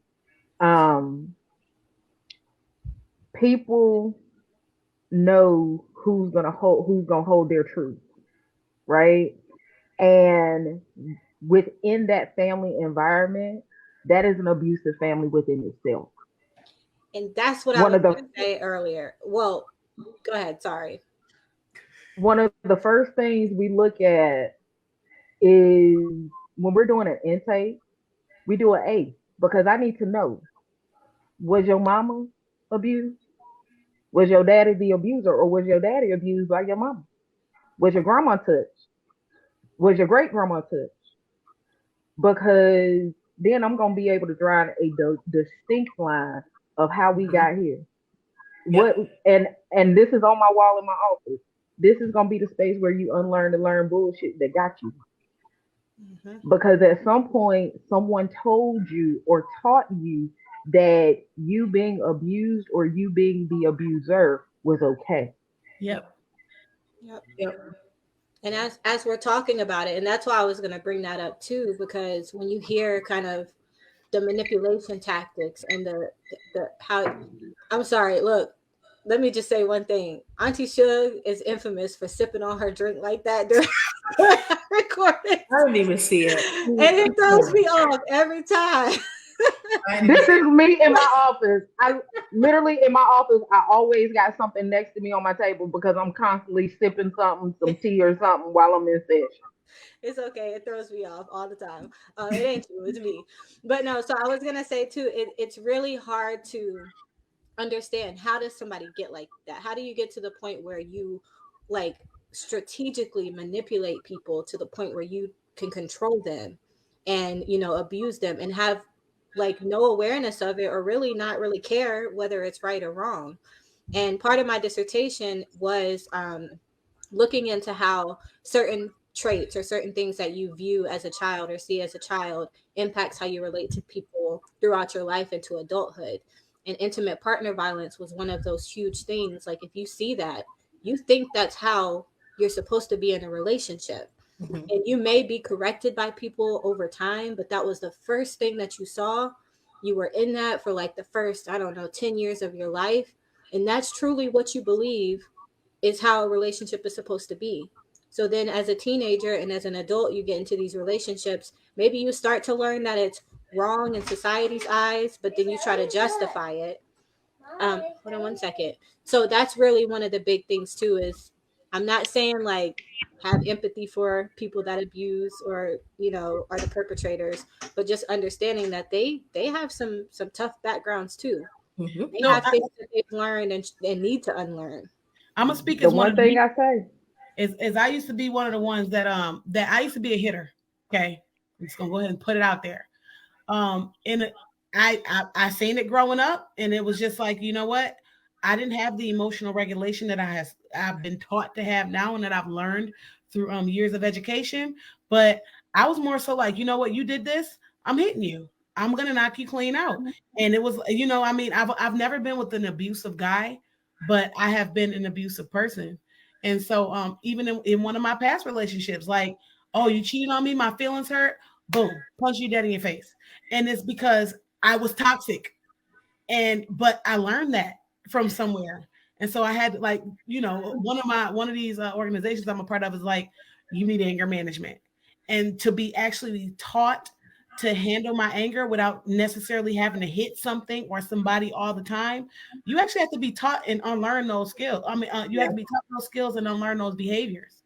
[SPEAKER 8] people know who's gonna hold their truth, right? And within that family environment, that is an abusive family within itself.
[SPEAKER 6] And that's what I was going to say earlier. Well, go ahead. Sorry.
[SPEAKER 8] One of the first things we look at is when we're doing an intake, we do an A because I need to know, was your mama abused? Was your daddy the abuser, or was your daddy abused by your mama? Was your grandma touched? Was your great grandma touched? Because then I'm gonna be able to draw a distinct line of how we got here. What and this is on my wall in my office. This is gonna be the space where you unlearn and learn bullshit that got you. Because at some point, someone told you or taught you that you being abused or you being the abuser was okay.
[SPEAKER 6] Yep. And as we're talking about it, and that's why I was going to bring that up too, because when you hear kind of the manipulation tactics and the how, I'm sorry, look, let me just say one thing. Auntie Shug is infamous for sipping on her drink like that during recording.
[SPEAKER 9] I didn't even see it.
[SPEAKER 6] And it throws me off every time.
[SPEAKER 8] This is me in my office. I literally in my office, I always got something next to me on my table because I'm constantly sipping something, some tea or something while I'm in session.
[SPEAKER 6] It's okay. It throws me off all the time. It ain't you, it's me. But no, so I was gonna say too, it's really hard to understand, how does somebody get like that? How do you get to the point where you like strategically manipulate people to the point where you can control them and, you know, abuse them and have like no awareness of it, or really not really care whether it's right or wrong? And part of my dissertation was looking into how certain traits or certain things that you view as a child or see as a child impacts how you relate to people throughout your life into adulthood. And intimate partner violence was one of those huge things. Like, if you see that, you think that's how you're supposed to be in a relationship. And you may be corrected by people over time, but that was the first thing that you saw. You were in that for like the first, 10 years of your life. And that's truly what you believe is how a relationship is supposed to be. So then as a teenager and as an adult, you get into these relationships. Maybe you start to learn that it's wrong in society's eyes, but then you try to justify it. Hold on one second. So that's really one of the big things too, is I'm not saying like have empathy for people that abuse or, you know, are the perpetrators, but just understanding that they have some tough backgrounds too. They have things that they've learned and need to unlearn.
[SPEAKER 3] I'm gonna speak
[SPEAKER 8] the
[SPEAKER 3] as
[SPEAKER 8] one thing I say
[SPEAKER 3] is I used to be one of the ones that I used to be a hitter. Okay, I'm just gonna go ahead and put it out there. And I seen it growing up, and it was just like, you know what? I didn't have the emotional regulation that I've been taught to have now, and that I've learned through years of education. But I was more so like, you know what? You did this. I'm hitting you. I'm gonna knock you clean out. And it was, you know, I mean, I've never been with an abusive guy, but I have been an abusive person. And so even in one of my past relationships, like, oh, you cheated on me, my feelings hurt, boom, punch you dead in your face. And it's because I was toxic. But I learned that from somewhere. And so I had, like, you know, one of these organizations I'm a part of is like, you need anger management. And to be actually taught to handle my anger without necessarily having to hit something or somebody all the time, you actually have to be taught and unlearn those skills. I mean, you have to be taught those skills and unlearn those behaviors.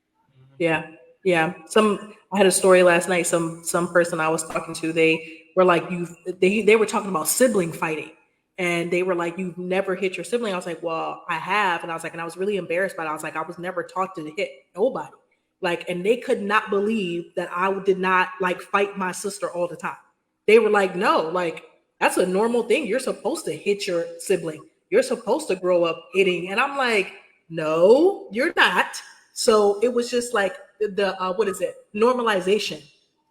[SPEAKER 9] Yeah. Yeah. I had a story last night. Some person I was talking to, they were like, they were talking about sibling fighting. And they were like, you've never hit your sibling. I was like, well, I have. And I was like, and I was really embarrassed by it. I was like, I was never taught to hit nobody. Like, and they could not believe that I did not like fight my sister all the time. They were like, no, like that's a normal thing. You're supposed to hit your sibling. You're supposed to grow up hitting. And I'm like, no, you're not. So it was just like the what is it? Normalization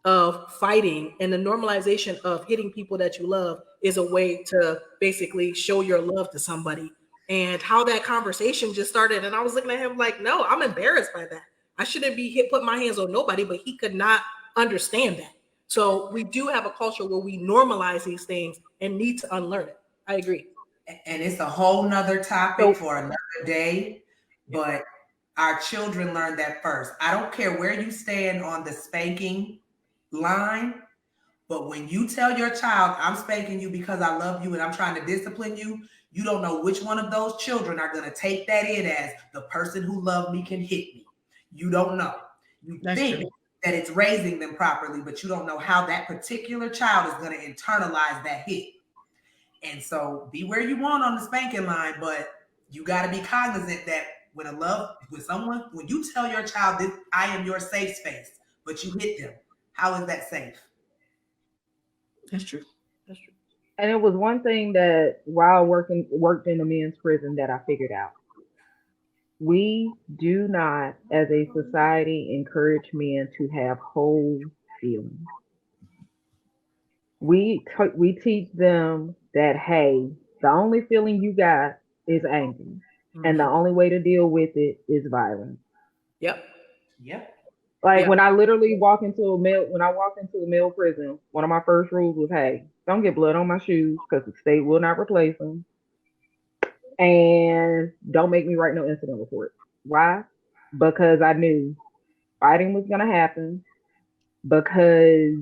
[SPEAKER 9] of fighting and the normalization of hitting people that you love is a way to basically show your love to somebody. And how that conversation just started, and I was looking at him like, no, I'm embarrassed by that. I shouldn't be put my hands on nobody, but he could not understand that. So we do have a culture where we normalize these things and need to unlearn it. I agree.
[SPEAKER 7] And it's a whole nother topic for another day, but our children learn that first. I don't care where you stand on the spanking line, but when you tell your child, I'm spanking you because I love you and I'm trying to discipline you, you don't know which one of those children are going to take that in as the person who loved me can hit me. You don't know. You think that it's raising them properly, but you don't know how that particular child is going to internalize that hit. And so be where you want on the spanking line, but you got to be cognizant that when when you tell your child that I am your safe space, but you hit them, how is that safe?
[SPEAKER 9] That's true. That's true.
[SPEAKER 8] And it was one thing that while worked in a men's prison that I figured out. We do not, as a society, encourage men to have whole feelings. We teach them that, hey, the only feeling you got is anger, and the only way to deal with it is violence.
[SPEAKER 9] Yep.
[SPEAKER 8] Like when I literally walked into a male prison, one of my first rules was, hey, don't get blood on my shoes because the state will not replace them, and don't make me write no incident report. Why? Because I knew fighting was gonna happen. Because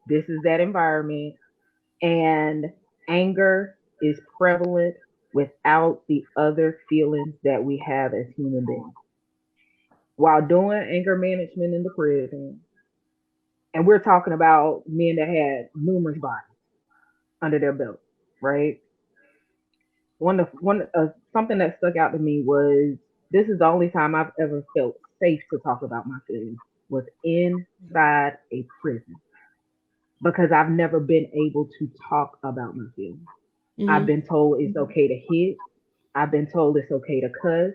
[SPEAKER 8] this is that environment, and anger is prevalent without the other feelings that we have as human beings. While doing anger management in the prison, and we're talking about men that had numerous bodies under their belt, right? Something that stuck out to me was this is the only time I've ever felt safe to talk about my feelings was inside a prison because I've never been able to talk about my feelings. I've been told it's okay to hit. I've been told it's okay to cuss.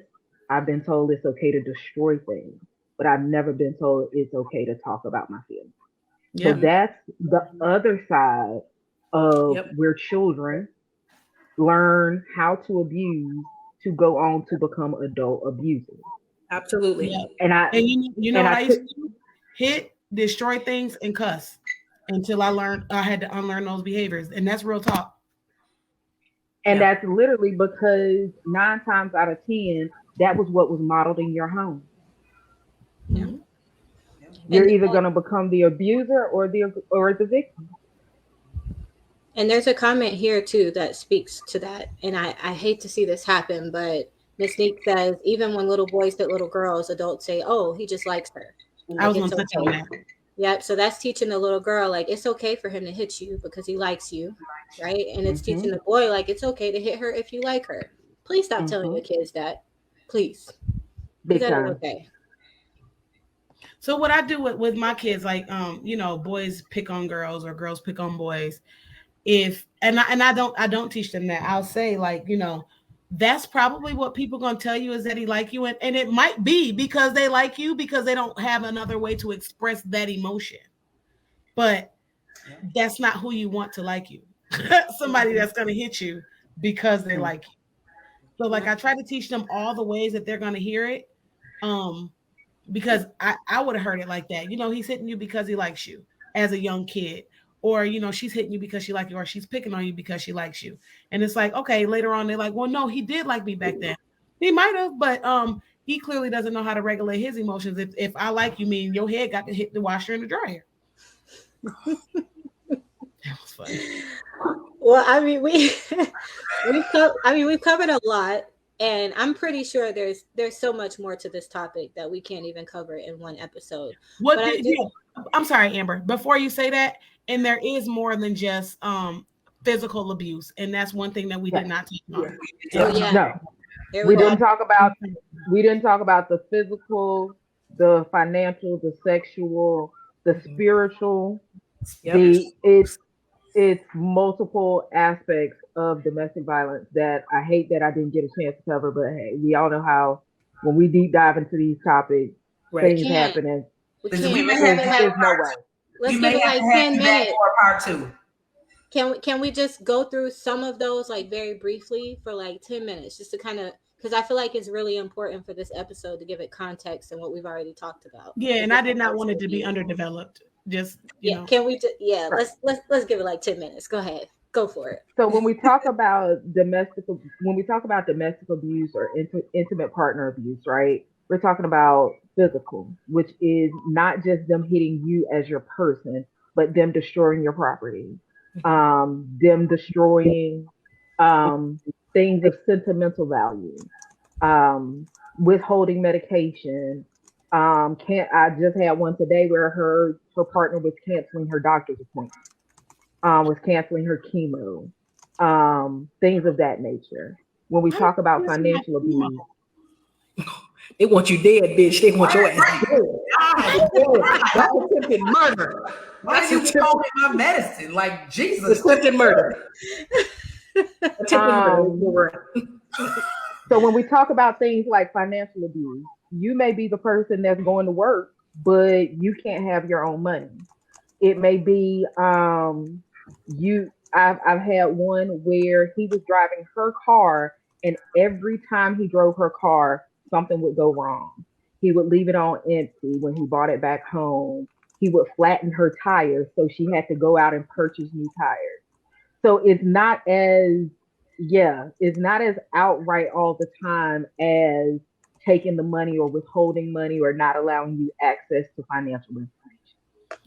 [SPEAKER 8] I've been told it's okay to destroy things, but I've never been told it's okay to talk about my feelings. So that's the other side of where children learn how to abuse to go on to become adult abusers.
[SPEAKER 9] Absolutely.
[SPEAKER 3] And you know what I used to do? Hit, destroy things, and cuss until I had to unlearn those behaviors. And that's real talk.
[SPEAKER 8] And that's literally because 9 times out of 10, that was what was modeled in your home.
[SPEAKER 9] Yeah.
[SPEAKER 8] You're either going to become the abuser or the victim.
[SPEAKER 6] And there's a comment here too that speaks to that. And I hate to see this happen, but Miss Neek says, even when little boys hit little girls, adults say, oh, he just likes her.
[SPEAKER 3] I was going to touch on that.
[SPEAKER 6] Yep. So that's teaching the little girl, like, it's okay for him to hit you because he likes you. Right. And it's teaching the boy, like, it's okay to hit her if you like her. Please stop telling your kids that. Please.
[SPEAKER 8] Big time.
[SPEAKER 6] Okay.
[SPEAKER 3] So what I do with my kids, like, boys pick on girls or girls pick on boys. I don't teach them that. I'll say, like, that's probably what people gonna tell you is that he like you, and it might be because they like you because they don't have another way to express that emotion. But that's not who you want to like you. Somebody that's gonna hit you because they like you. So like I try to teach them all the ways that they're gonna hear it. Because I would have heard it like that. He's hitting you because he likes you as a young kid. Or, she's hitting you because she likes you, or she's picking on you because she likes you. And it's like, okay, later on, they're like, well, no, he did like me back then. He might have, but he clearly doesn't know how to regulate his emotions. If I like you, mean your head got to hit the washer and the dryer. That was funny.
[SPEAKER 6] Well, I mean, we've covered a lot. And I'm pretty sure there's so much more to this topic that we can't even cover in one episode.
[SPEAKER 3] What did you? I'm sorry, Amber. Before you say that, and there is more than just physical abuse, and that's one thing that we did not take on.
[SPEAKER 8] No, we didn't talk about the physical, the financial, the sexual, the spiritual. It's multiple aspects of domestic violence that I hate that I didn't get a chance to cover. But hey, we all know how when we deep dive into these topics, things happen, and
[SPEAKER 6] there's no way. Let's give it like 10 minutes.
[SPEAKER 7] Part 2.
[SPEAKER 6] Can we just go through some of those like very briefly for like 10 minutes just to kind of, because I feel like it's really important for this episode to give it context and what we've already talked about.
[SPEAKER 3] Yeah, and I did not want it to be underdeveloped. Just you know.
[SPEAKER 6] Can we just let's give it like 10 minutes. Go ahead. Go for it.
[SPEAKER 8] So when we talk about domestic abuse or intimate partner abuse, right? We're talking about physical, which is not just them hitting you as your person, but them destroying your property, them destroying things of sentimental value, withholding medication. I just had one today where her partner was canceling her doctor's appointment, was canceling her chemo, things of that nature. When we talk about financial abuse,
[SPEAKER 9] they want you dead, bitch. They want your ass dead.
[SPEAKER 7] That's attempted murder. Why are you taking my medicine? Like Jesus.
[SPEAKER 9] Attempted murder. Attempted murder.
[SPEAKER 8] So when we talk about things like financial abuse, you may be the person that's going to work, but you can't have your own money. It may be I've had one where he was driving her car, and every time he drove her car, something would go wrong. He would leave it on empty when he brought it back home. He would flatten her tires, so she had to go out and purchase new tires. So it's not as outright all the time as taking the money or withholding money or not allowing you access to financial information.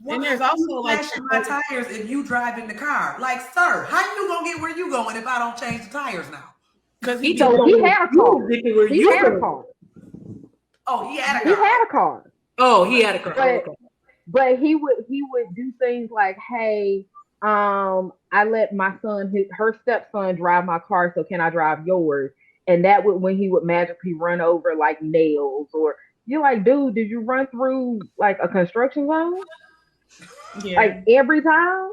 [SPEAKER 7] And there's also like my tires if you drive in the car. Like, sir, how you gonna get where you going if I don't change the tires now?
[SPEAKER 8] Because he had a car. He had a car.
[SPEAKER 7] Oh, he had a car.
[SPEAKER 8] He had a car.
[SPEAKER 9] Oh, he had a car.
[SPEAKER 8] But he would do things like, hey, I let my son, her stepson, drive my car, so can I drive yours? And that would, when he would magically run over like nails, or you're like, dude, did you run through like a construction zone? Yeah. Like every time.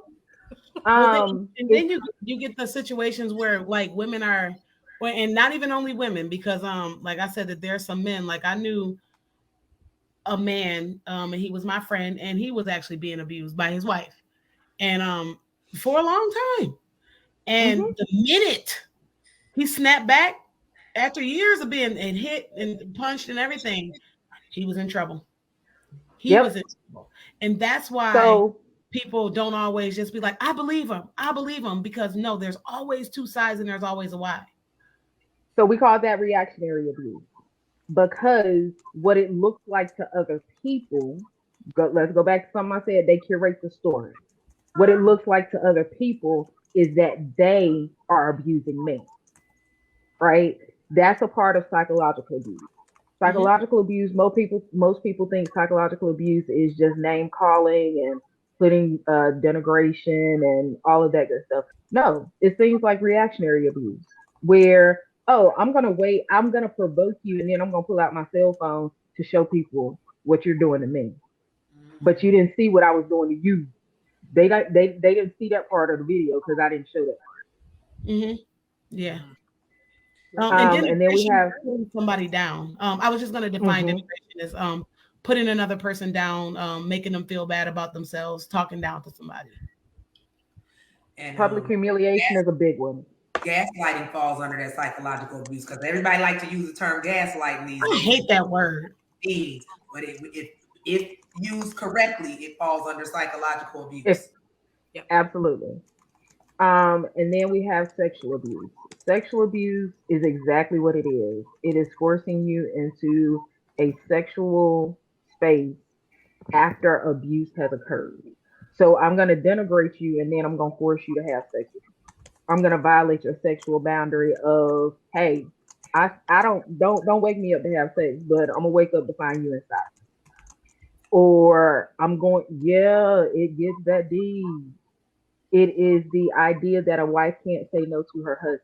[SPEAKER 3] And then you get the situations where like women are, and not even only women, because like I said, that there are some men. Like I knew a man, and he was my friend, and he was actually being abused by his wife, and for a long time. And the minute he snapped back, after years of being hit and punched and everything, he was in trouble. He was in trouble. And that's why people don't always just be like, I believe him, because no, there's always two sides and there's always a why.
[SPEAKER 8] So we call that reactionary abuse, because what it looks like to other people, let's go back to something I said, they curate the story. What it looks like to other people is that they are abusing men, right? That's a part of psychological abuse. Psychological abuse, most people think psychological abuse is just name calling and putting denigration and all of that good stuff. No, it's things like reactionary abuse, where, oh, I'm gonna provoke you, and then I'm gonna pull out my cell phone to show people what you're doing to me. But you didn't see what I was doing to you. They didn't see that part of the video because I didn't show that.
[SPEAKER 3] Yeah.
[SPEAKER 8] And then we have
[SPEAKER 3] putting somebody down. I was just going to define denigration as putting another person down, making them feel bad about themselves, talking down to somebody.
[SPEAKER 7] And
[SPEAKER 8] public humiliation is a big one.
[SPEAKER 7] Gaslighting falls under that psychological abuse, because everybody like to use the term gaslighting these days.
[SPEAKER 3] I hate that word.
[SPEAKER 7] But if used correctly, it falls under psychological abuse.
[SPEAKER 8] Absolutely. And then we have sexual abuse. Sexual abuse is exactly what it is. It is forcing you into a sexual space after abuse has occurred. So I'm going to denigrate you, and then I'm going to force you to have sex with me. I'm going to violate your sexual boundary of, hey, I don't wake me up to have sex, but I'm gonna wake up to find you inside. Or I'm going, yeah, it gets that deep. It is the idea that a wife can't say no to her husband,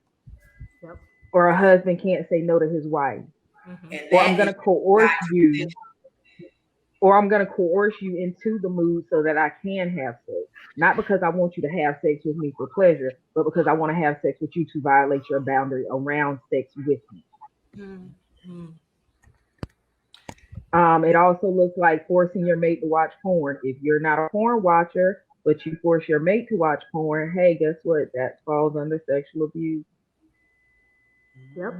[SPEAKER 9] Yep.
[SPEAKER 8] or a husband can't say no to his wife,
[SPEAKER 9] Mm-hmm.
[SPEAKER 7] And
[SPEAKER 8] or I'm
[SPEAKER 7] that
[SPEAKER 8] gonna
[SPEAKER 7] is
[SPEAKER 8] coerce
[SPEAKER 7] not
[SPEAKER 8] you, or I'm gonna coerce you into the mood so that I can have sex. Not because I want you to have sex with me for pleasure, but because I want to have sex with you to violate your boundary around sex with me.
[SPEAKER 9] Mm-hmm.
[SPEAKER 8] It also looks like forcing your mate to watch porn. If you're not a porn watcher, but you force your mate to watch porn, hey, guess what? That falls under sexual abuse.
[SPEAKER 9] Yep.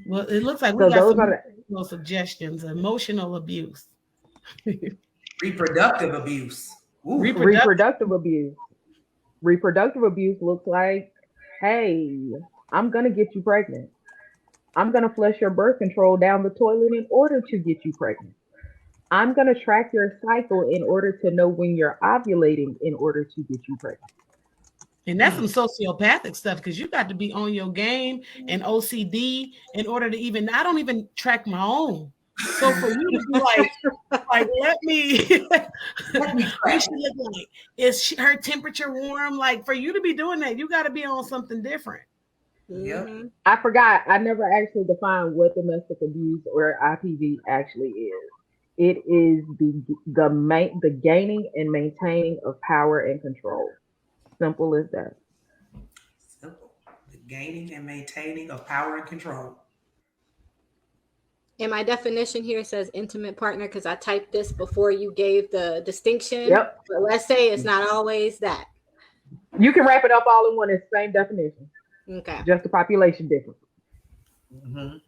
[SPEAKER 3] Well, it looks like we
[SPEAKER 8] So
[SPEAKER 3] got
[SPEAKER 8] those
[SPEAKER 3] some
[SPEAKER 8] are
[SPEAKER 3] emotional suggestions. Emotional abuse.
[SPEAKER 7] reproductive abuse. Ooh.
[SPEAKER 8] the
[SPEAKER 3] Reproductive.
[SPEAKER 8] reproductive abuse. Reproductive abuse looks like, hey, I'm gonna get you pregnant. I'm gonna flush your birth control down the toilet in order to get you pregnant. I'm gonna track your cycle in order to know when you're ovulating in order to get you pregnant.
[SPEAKER 3] And that's some sociopathic stuff because you got to be on your game and OCD in order to even, I don't even track my own. So for you to be like, let me,
[SPEAKER 7] Let me
[SPEAKER 3] what
[SPEAKER 7] crack.
[SPEAKER 3] she look like? Is her temperature warm? Like for you to be doing that, you got to be on something different.
[SPEAKER 7] Yep.
[SPEAKER 6] Mm-hmm.
[SPEAKER 8] I forgot. I never actually defined what domestic abuse or IPV actually is. It is the gaining and maintaining of power and control. Simple as that.
[SPEAKER 7] Simple. The gaining and maintaining of power and control.
[SPEAKER 6] And my definition here says intimate partner because I typed this before you gave the distinction.
[SPEAKER 8] Yep.
[SPEAKER 6] But let's say it's not always that.
[SPEAKER 8] You can wrap it up all in one. It's the same definition,
[SPEAKER 6] Okay.
[SPEAKER 8] just the population difference.
[SPEAKER 7] Mm-hmm.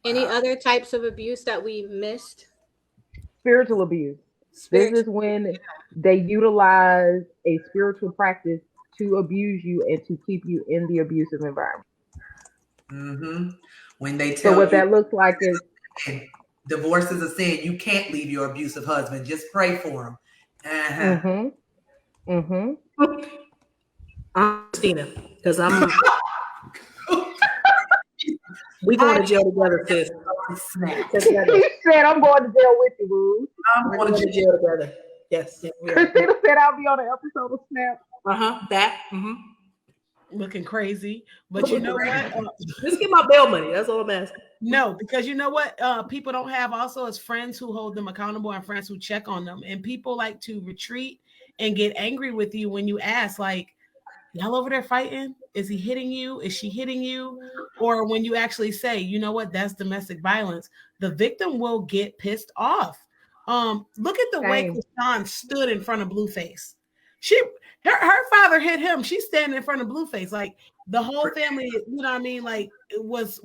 [SPEAKER 6] Any other types of abuse that we missed?
[SPEAKER 8] Spiritual abuse. This
[SPEAKER 6] Spiritual.
[SPEAKER 8] is when they utilize a spiritual practice to abuse you and to keep you in the abusive environment.
[SPEAKER 7] Mm-hmm. When they
[SPEAKER 8] So
[SPEAKER 7] tell
[SPEAKER 8] what
[SPEAKER 7] you
[SPEAKER 8] that looks like is
[SPEAKER 7] divorce is a sin, you can't leave your abusive husband. Just pray for him. Uh-huh.
[SPEAKER 8] mm-hmm, mm-hmm.
[SPEAKER 9] I'm Christina because we going to jail together, sis.
[SPEAKER 7] Snap.
[SPEAKER 9] Together.
[SPEAKER 8] He said, I'm going to jail with you, boo.
[SPEAKER 7] I'm
[SPEAKER 9] We're
[SPEAKER 7] going
[SPEAKER 9] going
[SPEAKER 7] to
[SPEAKER 9] to
[SPEAKER 7] jail.
[SPEAKER 9] jail together. Yes. We are.
[SPEAKER 8] Christina said I'll be on an episode of Snap.
[SPEAKER 9] That. Mm-hmm.
[SPEAKER 3] Looking crazy. But you know what?
[SPEAKER 9] Just get my bail money. That's all I'm asking.
[SPEAKER 3] No, because you know what? People don't have also as friends who hold them accountable and friends who check on them. And people like to retreat and get angry with you when you ask, like, y'all over there fighting? Is he hitting you? Is she hitting you? Or when you actually say, you know what, that's domestic violence, the victim will get pissed off. Look at the way
[SPEAKER 8] Same.
[SPEAKER 3] Krishan stood in front of Blueface. Her father hit him. She's standing in front of Blueface. Like the whole family, you know what I mean? Like it was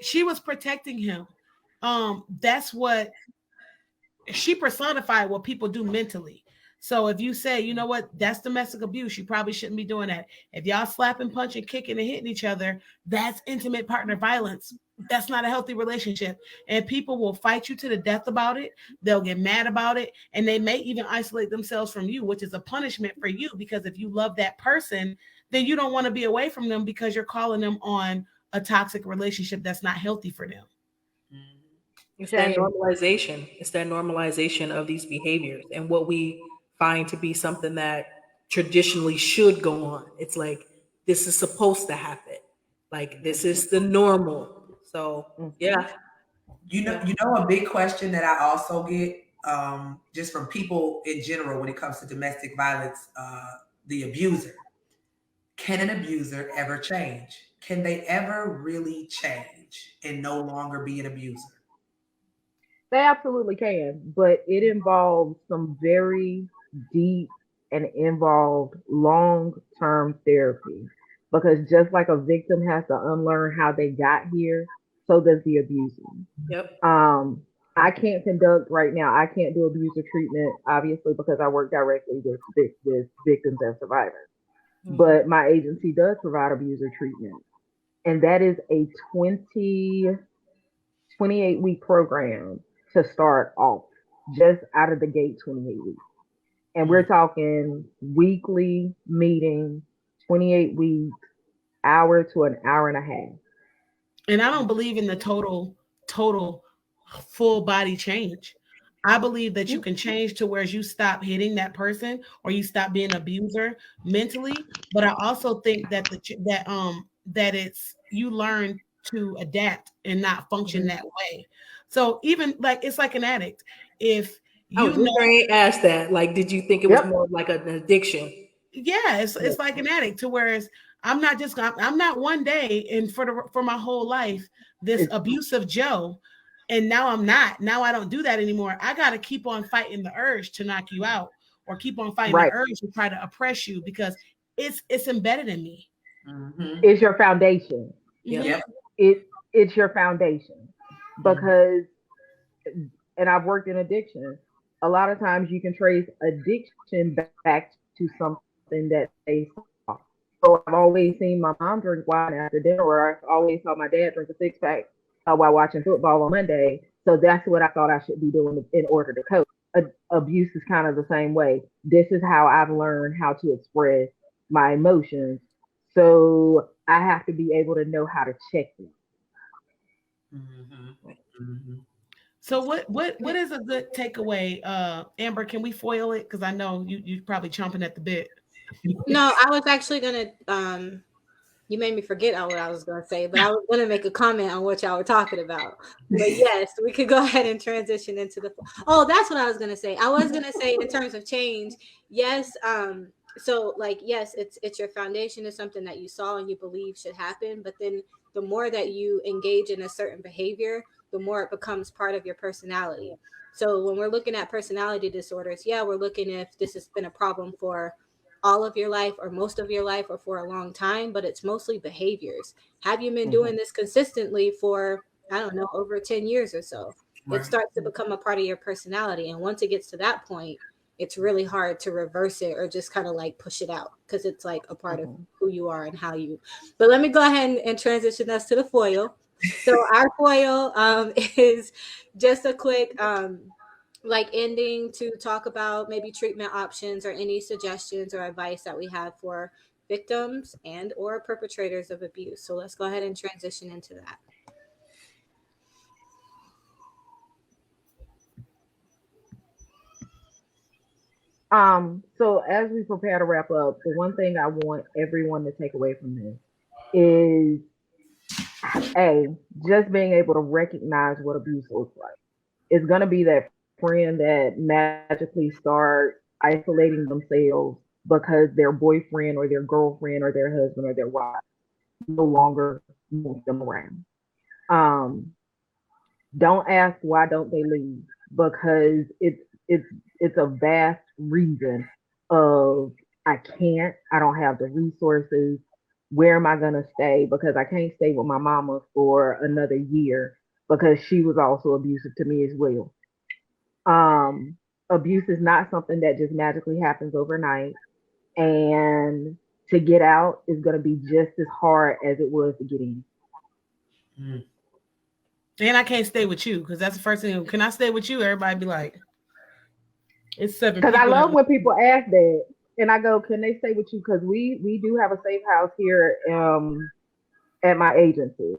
[SPEAKER 3] she was protecting him. That's what she personified what people do mentally. So if you say, you know what, that's domestic abuse, you probably shouldn't be doing that. If y'all slapping, punching, kicking, and hitting each other, that's intimate partner violence. That's not a healthy relationship. And people will fight you to the death about it. They'll get mad about it. And they may even isolate themselves from you, which is a punishment for you. Because if you love that person, then you don't want to be away from them because you're calling them on a toxic relationship that's not healthy for them.
[SPEAKER 9] It's that
[SPEAKER 8] Same.
[SPEAKER 9] normalization. It's that normalization of these behaviors and what we find to be something that traditionally should go on. It's like this is supposed to happen. Like this is the normal. So yeah.
[SPEAKER 7] You know, a big question that I also get, just from people in general when it comes to domestic violence, the abuser. Can an abuser ever change? Can they ever really change and no longer be an abuser?
[SPEAKER 8] They absolutely can, but it involves some very deep and involved long-term therapy. Because just like a victim has to unlearn how they got here, so does the abuser.
[SPEAKER 9] Yep.
[SPEAKER 8] I can't conduct right now. I can't do abuser treatment, obviously, because I work directly with victims and survivors. But my agency does provide abuser treatment, and that is a 28-week program to start off, just out of the gate, 28 weeks. And we're talking weekly meetings, 28 weeks, hour to an hour and a half.
[SPEAKER 3] And I don't believe in the total full body change. I believe that you can change to where you stop hitting that person or you stop being an abuser mentally. But I also think that that it's you learn to adapt and not function that way. So even like it's like an addict. If
[SPEAKER 9] I
[SPEAKER 3] you
[SPEAKER 9] was just
[SPEAKER 3] know,
[SPEAKER 9] going to ask that. Like, did you think it was
[SPEAKER 8] Yep.
[SPEAKER 9] more of like an addiction?
[SPEAKER 3] yeah, it's like an addict to whereas I'm not one day and for my whole life this
[SPEAKER 8] It's
[SPEAKER 3] abusive Joe, and now I'm not. Now I don't do that anymore. I got to keep on fighting the urge to knock you out, or keep on fighting the
[SPEAKER 8] right.
[SPEAKER 3] urge to try to oppress you because it's embedded in me.
[SPEAKER 7] Mm-hmm.
[SPEAKER 8] It's your foundation.
[SPEAKER 9] Yep.
[SPEAKER 3] Mhm.
[SPEAKER 7] Yep.
[SPEAKER 8] It's your foundation
[SPEAKER 7] Mm-hmm.
[SPEAKER 8] because, and I've worked in addiction. A lot of times you can trace addiction back to something that they saw. So I've always seen my mom drink wine after dinner, or I've always saw my dad drink a six pack while watching football on Monday. So that's what I thought I should be doing in order to cope. Abuse is kind of the same way. This is how I've learned how to express my emotions. So I have to be able to know how to check them.
[SPEAKER 7] Mm-hmm. Mm-hmm.
[SPEAKER 3] So what is a good takeaway? Amber, can we foil it? Because I know you probably chomping at the bit.
[SPEAKER 6] No, I was actually gonna you made me forget what I was gonna say, but I was gonna make a comment on what y'all were talking about. But yes, we could go ahead and transition into the oh, that's what I was gonna say. I was gonna say in terms of change, yes, so like yes, it's your foundation is something that you saw and you believe should happen, but then the more that you engage in a certain behavior, the more it becomes part of your personality. So when we're looking at personality disorders, yeah, we're looking if this has been a problem for all of your life or most of your life or for a long time, but it's mostly behaviors. Have you been doing this consistently for, I don't know, over 10 years or so? It
[SPEAKER 7] Right.
[SPEAKER 6] starts to become a part of your personality. And once it gets to that point, it's really hard to reverse it or just kind of like push it out because it's like a part of who you are and how you. But let me go ahead and transition us to the foil. So our foil is just a quick like ending to talk about maybe treatment options or any suggestions or advice that we have for victims and or perpetrators of abuse. So let's go ahead and transition into that.
[SPEAKER 8] So as we prepare to wrap up, the one thing I want everyone to take away from this is A, just being able to recognize what abuse looks like. It's gonna be that friend that magically starts isolating themselves because their boyfriend or their girlfriend or their husband or their wife no longer wants them around. Um, don't ask why don't they leave because it's it's a vast reason of I don't have the resources. Where am I gonna stay? Because I can't stay with my mama for another year because she was also abusive to me as well. Um, Abuse is not something that just magically happens overnight, and to get out is gonna be just as hard as it was to get in.
[SPEAKER 7] Mm.
[SPEAKER 3] And I can't stay with you because that's the first thing. Can I stay with you? Everybody be like, it's seven
[SPEAKER 8] Because I
[SPEAKER 3] people that
[SPEAKER 8] love
[SPEAKER 3] want.
[SPEAKER 8] when people ask that, and I go, "Can they stay with you?" Because we do have a safe house here at my agency,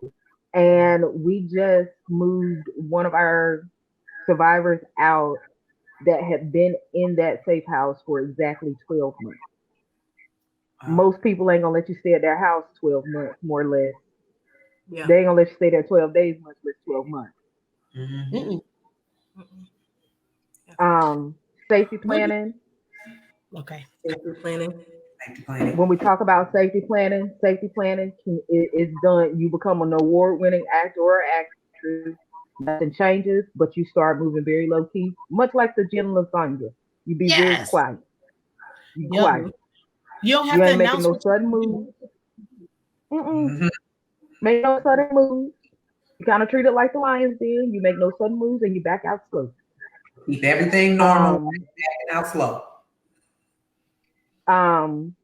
[SPEAKER 8] and we just moved one of our survivors out that had been in that safe house for exactly 12 months.
[SPEAKER 7] Wow.
[SPEAKER 8] Most people ain't gonna let you stay at their house 12 months, more or less.
[SPEAKER 9] Yeah.
[SPEAKER 8] They ain't gonna let you stay there 12 days, much less 12 months.
[SPEAKER 7] Mm-hmm.
[SPEAKER 3] Mm-mm.
[SPEAKER 9] Mm-mm. Yeah.
[SPEAKER 8] Um, Safety
[SPEAKER 3] What?
[SPEAKER 8] planning.
[SPEAKER 3] Okay.
[SPEAKER 9] Safety planning.
[SPEAKER 7] Thank you, planning.
[SPEAKER 8] When we talk about safety planning is done. You become an award-winning actor or actress. Nothing changes, but you start moving very low key, much like the gentle lasagna. You be very
[SPEAKER 3] Yes.
[SPEAKER 8] quiet. You
[SPEAKER 3] Yep.
[SPEAKER 9] Mm-hmm.
[SPEAKER 8] quiet.
[SPEAKER 3] You don't have
[SPEAKER 8] You
[SPEAKER 3] to
[SPEAKER 8] ain't making
[SPEAKER 3] announce
[SPEAKER 8] no
[SPEAKER 3] what you're
[SPEAKER 8] sudden
[SPEAKER 3] gonna do.
[SPEAKER 8] moves. Mm-mm.
[SPEAKER 7] Mm-hmm.
[SPEAKER 8] Make no sudden moves. You kind of treat it like the Lions did. You make no sudden moves and you back out slow.
[SPEAKER 7] Keep everything normal,
[SPEAKER 8] Um,
[SPEAKER 7] backing out slow.
[SPEAKER 8] um,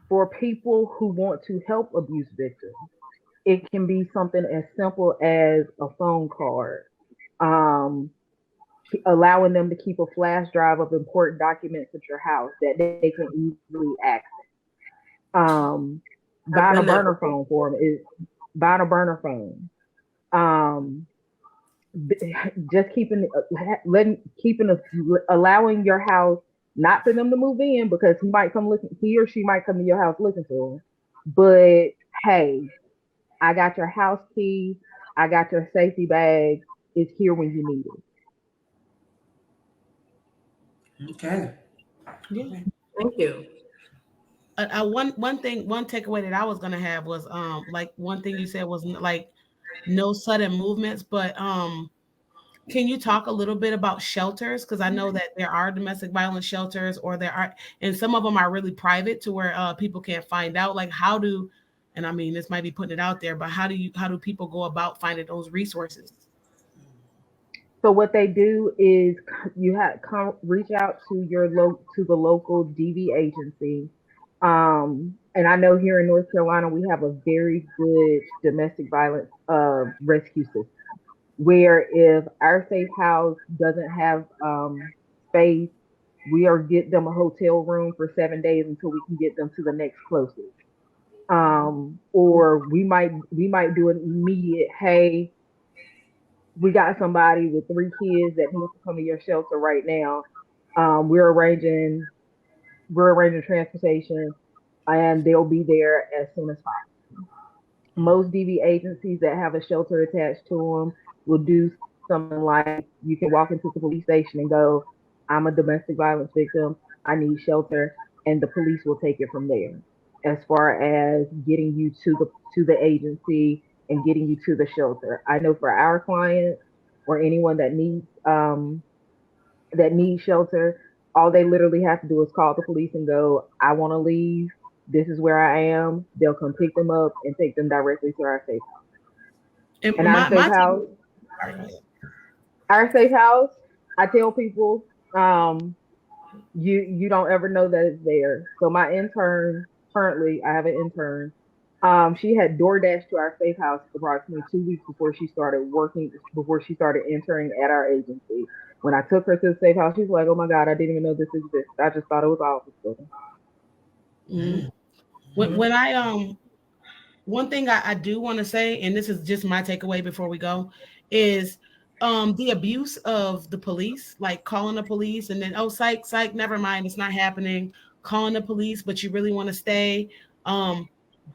[SPEAKER 8] for people who want to help abuse victims, it can be something as simple as a phone card. Um, Allowing them to keep a flash drive of important documents at your house that they can easily access. Um,
[SPEAKER 9] I've
[SPEAKER 8] Buying a
[SPEAKER 9] done that
[SPEAKER 8] burner
[SPEAKER 9] before.
[SPEAKER 8] phone for them is. buying a burner phone, um, just allowing your house, not for them to move in because he or she might come to your house looking for them, but hey, I got your house key, I got your safety bag, it's here when you need it.
[SPEAKER 7] Okay.
[SPEAKER 3] Yeah.
[SPEAKER 9] Thank you.
[SPEAKER 3] One takeaway that I was gonna have was like one thing you said was like no sudden movements, but can you talk a little bit about shelters? Because I know that there are domestic violence shelters, or there are, and some of them are really private to where people can't find out. Like how do, and I mean this might be putting it out there, but how do people go about finding those resources?
[SPEAKER 8] So what they do is you have come reach out to to the local DV agency. And I know here in North Carolina we have a very good domestic violence rescue system where if our safe house doesn't have space, we are get them a hotel room for 7 days until we can get them to the next closest. Or we might do an immediate, hey, we got somebody with 3 kids that needs to come to your shelter right now. We're arranging transportation, and they'll be there as soon as possible. Most DV agencies that have a shelter attached to them will do something like you can walk into the police station and go, "I'm a domestic violence victim. I need shelter," and the police will take it from there. As far as getting you to the agency and getting you to the shelter, I know for our clients or anyone that needs shelter, all they literally have to do is call the police and go, "I want to leave. This is where I am." They'll come pick them up and take them directly to our safe house.
[SPEAKER 3] And
[SPEAKER 8] And our safe house, I tell people, you don't ever know that it's there. So my intern, currently, I have an intern. She had DoorDash to our safe house approximately 2 weeks before she started interning at our agency. When I took her to the safe house, she's like, "Oh my God, I didn't even know this existed. I just thought it was office building."
[SPEAKER 3] Mm. When I one thing I do want to say, and this is just my takeaway before we go, is the abuse of the police, like calling the police and then, oh, psych, never mind, it's not happening. Calling the police, but you really want to stay.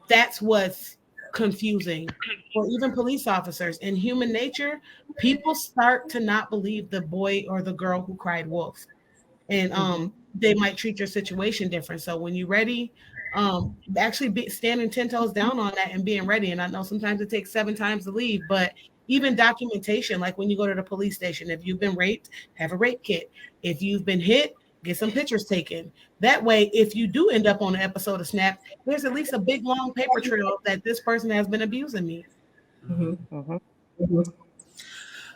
[SPEAKER 3] That's what's confusing for even police officers. In human nature, people start to not believe the boy or the girl who cried wolf, and they might treat your situation different. So when you're ready, actually standing 10 toes down on that and being ready. And I know sometimes it takes 7 times to leave, but even documentation, like when you go to the police station, if you've been raped, have a rape kit. If you've been hit, get some pictures taken. That way, if you do end up on an episode of Snap, there's at least a big long paper trail that this person has been abusing me.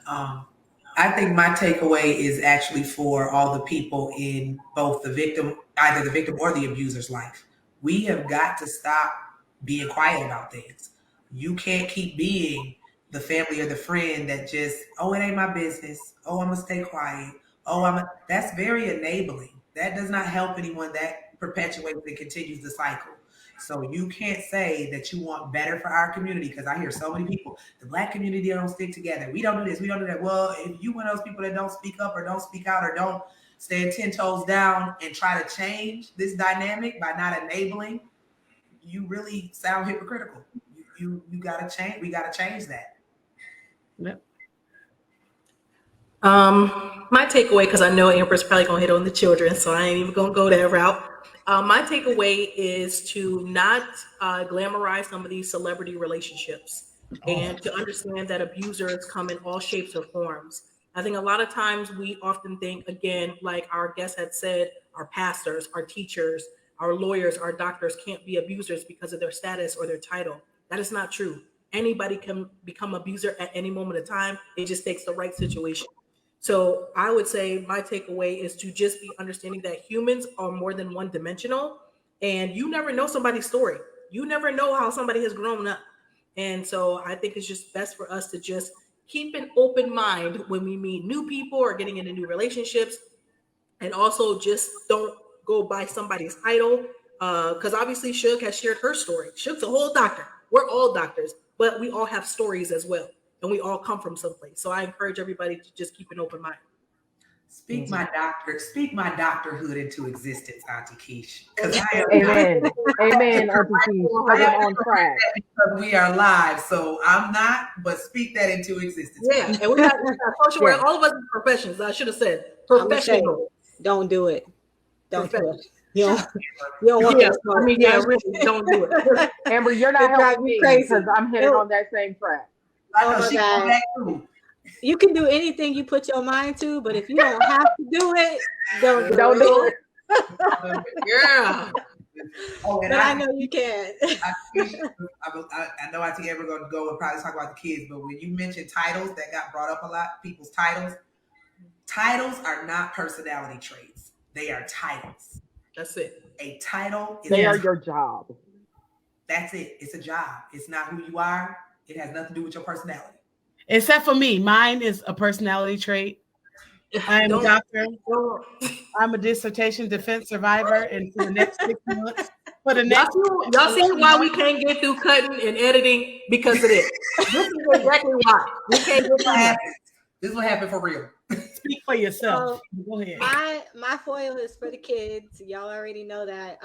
[SPEAKER 7] I think my takeaway is actually for all the people in both either the victim or the abuser's life. We have got to stop being quiet about things. You can't keep being the family or the friend that just, oh, it ain't my business. Oh, I'm gonna stay quiet. That's very enabling. That does not help anyone. That perpetuates and continues the cycle. So you can't say that you want better for our community, because I hear so many people, the Black community don't stick together. We don't do this, we don't do that. Well, if you one of those people that don't speak up or don't speak out or don't stand 10 toes down and try to change this dynamic by not enabling, you really sound hypocritical. You gotta change. We gotta change that.
[SPEAKER 3] Yep.
[SPEAKER 9] My takeaway, because I know Amber's probably gonna hit on the children, so I ain't even gonna go that route. My takeaway is to not glamorize some of these celebrity relationships, and to understand that abusers come in all shapes or forms. I think a lot of times we often think, again, like our guest had said, our pastors, our teachers, our lawyers, our doctors can't be abusers because of their status or their title. That is not true. Anybody can become abuser at any moment of time. It just takes the right situation. So I would say my takeaway is to just be understanding that humans are more than one dimensional, and you never know somebody's story. You never know how somebody has grown up. And so I think it's just best for us to just keep an open mind when we meet new people or getting into new relationships. And also just don't go by somebody's title. Because obviously Shug has shared her story. Shug's a whole doctor. We're all doctors. but we all have stories as well, and we all come from someplace. So I encourage everybody to just keep an open mind.
[SPEAKER 7] Speak my doctorhood into existence, Auntie Keish. Because
[SPEAKER 8] Amen. Amen, Auntie Keish. Because I'm on track.
[SPEAKER 7] Because we are live, so I'm not, but speak that into existence.
[SPEAKER 9] Yeah, and we're not social work. All of us are professionals. I should have said professional.
[SPEAKER 6] Don't do it. Don't do it. You don't want that smoke.
[SPEAKER 9] I mean, yeah, really, don't do it.
[SPEAKER 8] Amber, you're not helping me because I'm headed on that same track.
[SPEAKER 7] Oh my God.
[SPEAKER 6] You can do anything you put your mind to, but if you don't have to do it, don't do it.
[SPEAKER 9] Yeah.
[SPEAKER 7] Oh, and
[SPEAKER 6] but I know you can.
[SPEAKER 7] I know Auntie Amber going to go and probably talk about the kids, but when you mentioned titles, that got brought up a lot, people's titles are not personality traits. They are titles.
[SPEAKER 9] That's it.
[SPEAKER 7] A title is
[SPEAKER 8] they are your job.
[SPEAKER 7] That's it. It's a job. It's not who you are. It has nothing to do with your personality.
[SPEAKER 3] Except for me. Mine is a personality trait. I am a doctor. I'm a dissertation defense survivor. And for the next 6 months,
[SPEAKER 9] y'all see why we can't get through cutting and editing because of this. This is exactly why. We can't get through that.
[SPEAKER 7] This will happen for real.
[SPEAKER 3] Speak for yourself. Go ahead.
[SPEAKER 6] My foil is for the kids. Y'all already know that.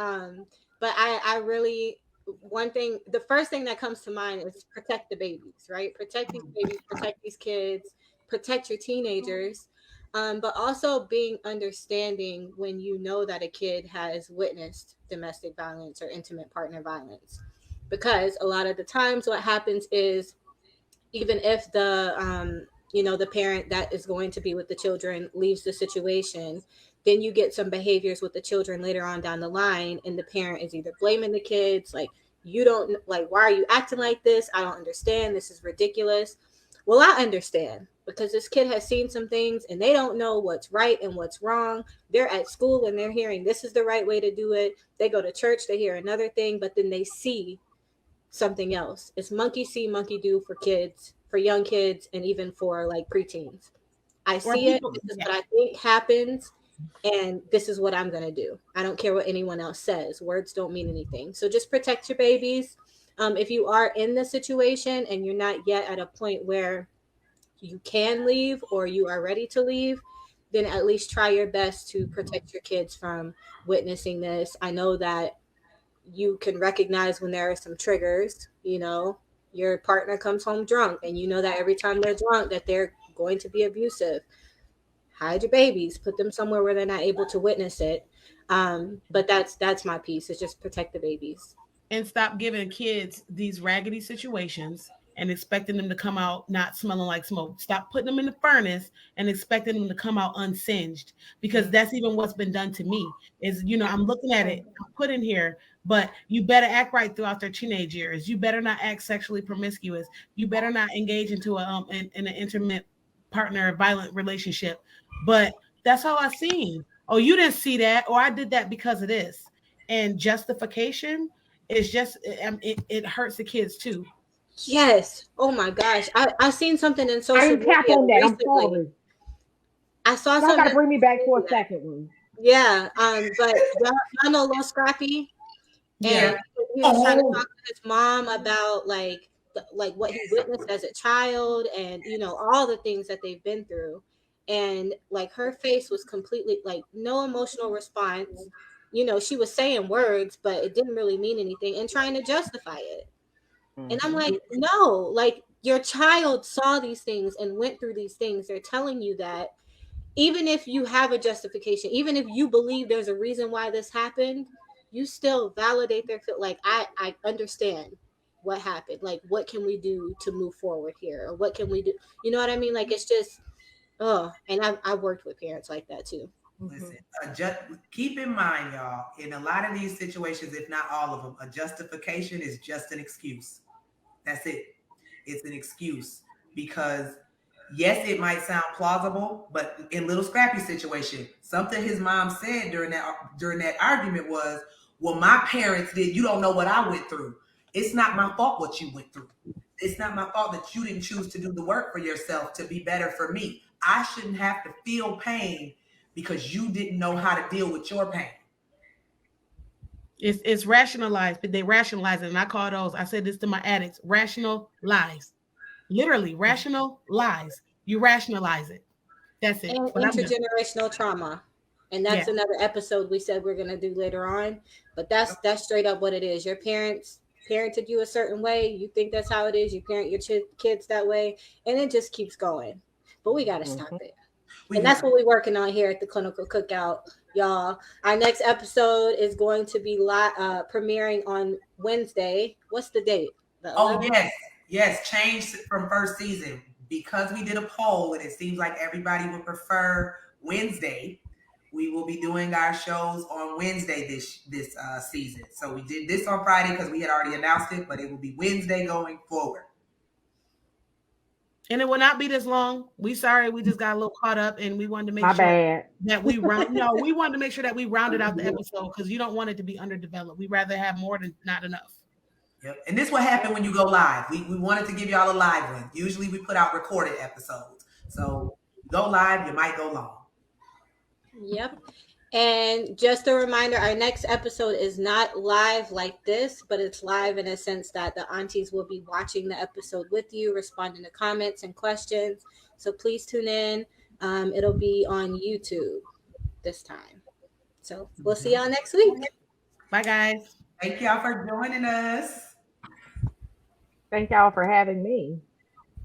[SPEAKER 6] But I really, the first thing that comes to mind is protect the babies, right? Protect these babies, protect these kids, protect your teenagers. But also being understanding when you know that a kid has witnessed domestic violence or intimate partner violence. Because a lot of the times what happens is even if the parent that is going to be with the children leaves the situation, then you get some behaviors with the children later on down the line, and the parent is either blaming the kids, like, you don't, like, why are you acting like this? I don't understand. This is ridiculous. Well, I understand, because this kid has seen some things and they don't know what's right and what's wrong. They're at school and they're hearing this is the right way to do it. They go to church, they hear another thing, but then they see something else. It's monkey see, monkey do for kids, for young kids, and even for like preteens. I see it. This is what I think happens, and this is what I'm going to do. I don't care what anyone else says. Words don't mean anything. So just protect your babies. If you are in the situation and you're not yet at a point where you can leave or you are ready to leave, then at least try your best to protect your kids from witnessing this. I know that you can recognize when there are some triggers. Your partner comes home drunk and you know that every time they're drunk that they're going to be abusive. Hide your babies, put them somewhere where they're not able to witness it. But that's my piece, is just protect the babies.
[SPEAKER 3] And stop giving kids these raggedy situations and expecting them to come out not smelling like smoke. Stop putting them in the furnace and expecting them to come out unsinged, because that's even what's been done to me. Is, I'm looking at it, I'm put in here, but you better act right throughout their teenage years. You better not act sexually promiscuous. You better not engage into in an intimate partner violent relationship. But that's all I seen. Oh, you didn't see that, or I did that because of this. And justification is just, it hurts the kids too.
[SPEAKER 6] Yes. Oh my gosh. I seen something in social media
[SPEAKER 8] recently.
[SPEAKER 6] I'm sorry. I saw something.
[SPEAKER 8] Y'all gotta bring me back for a second.
[SPEAKER 6] Yeah. But y'all know Lil Scrappy? And he was trying to talk to his mom about like what he witnessed as a child, and all the things that they've been through. And like her face was completely like no emotional response. She was saying words, but it didn't really mean anything, and trying to justify it. And I'm like, no, like your child saw these things and went through these things. They're telling you that even if you have a justification, even if you believe there's a reason why this happened, you still validate their feel. Like, I understand what happened. Like, what can we do to move forward here? Or what can we do? You know what I mean? Like, it's just, and I've worked with parents like that too.
[SPEAKER 7] Listen, just keep in mind, y'all, in a lot of these situations, if not all of them, a justification is just an excuse. That's it. It's an excuse, because yes, it might sound plausible, but in Little Scrappy's situation, something his mom said during that argument was, well, my parents did. You don't know what I went through. It's not my fault what you went through. It's not my fault that you didn't choose to do the work for yourself to be better for me. I shouldn't have to feel pain because you didn't know how to deal with your pain.
[SPEAKER 3] It's rationalized, but they rationalize it. And I call those, I said this to my addicts, rational lies. Literally, rational lies. You rationalize it. That's it.
[SPEAKER 6] And
[SPEAKER 3] But I'm done.
[SPEAKER 6] intergenerational trauma. And that's another episode we said we're gonna do later on. But that's straight up what it is. Your parents parented you a certain way. You think that's how it is. You parent your kids that way, and it just keeps going. But we gotta stop it. And that's what we're working on here at the Clinical Cookout, y'all. Our next episode is going to be premiering on Wednesday. What's the date?
[SPEAKER 7] Yes, changed from first season because we did a poll and it seems like everybody would prefer Wednesday. We will be doing our shows on Wednesday this season. So we did this on Friday because we had already announced it, but it will be Wednesday going forward.
[SPEAKER 3] And it will not be this long. We sorry, we just got a little caught up, and we wanted to make that we we wanted to make sure that we rounded out the episode because you don't want it to be underdeveloped. We'd rather have more than not enough.
[SPEAKER 7] Yep. And this what happened when you go live. We wanted to give y'all a live one. Usually we put out recorded episodes. So go live, you might go long.
[SPEAKER 6] Yep. And just a reminder, our next episode is not live like this, but it's live in a sense that the aunties will be watching the episode with you, responding to comments and questions. So please tune in. It'll be on YouTube this time. So we'll see y'all next week.
[SPEAKER 3] Bye, guys.
[SPEAKER 7] Thank y'all for joining us.
[SPEAKER 8] Thank y'all for having me.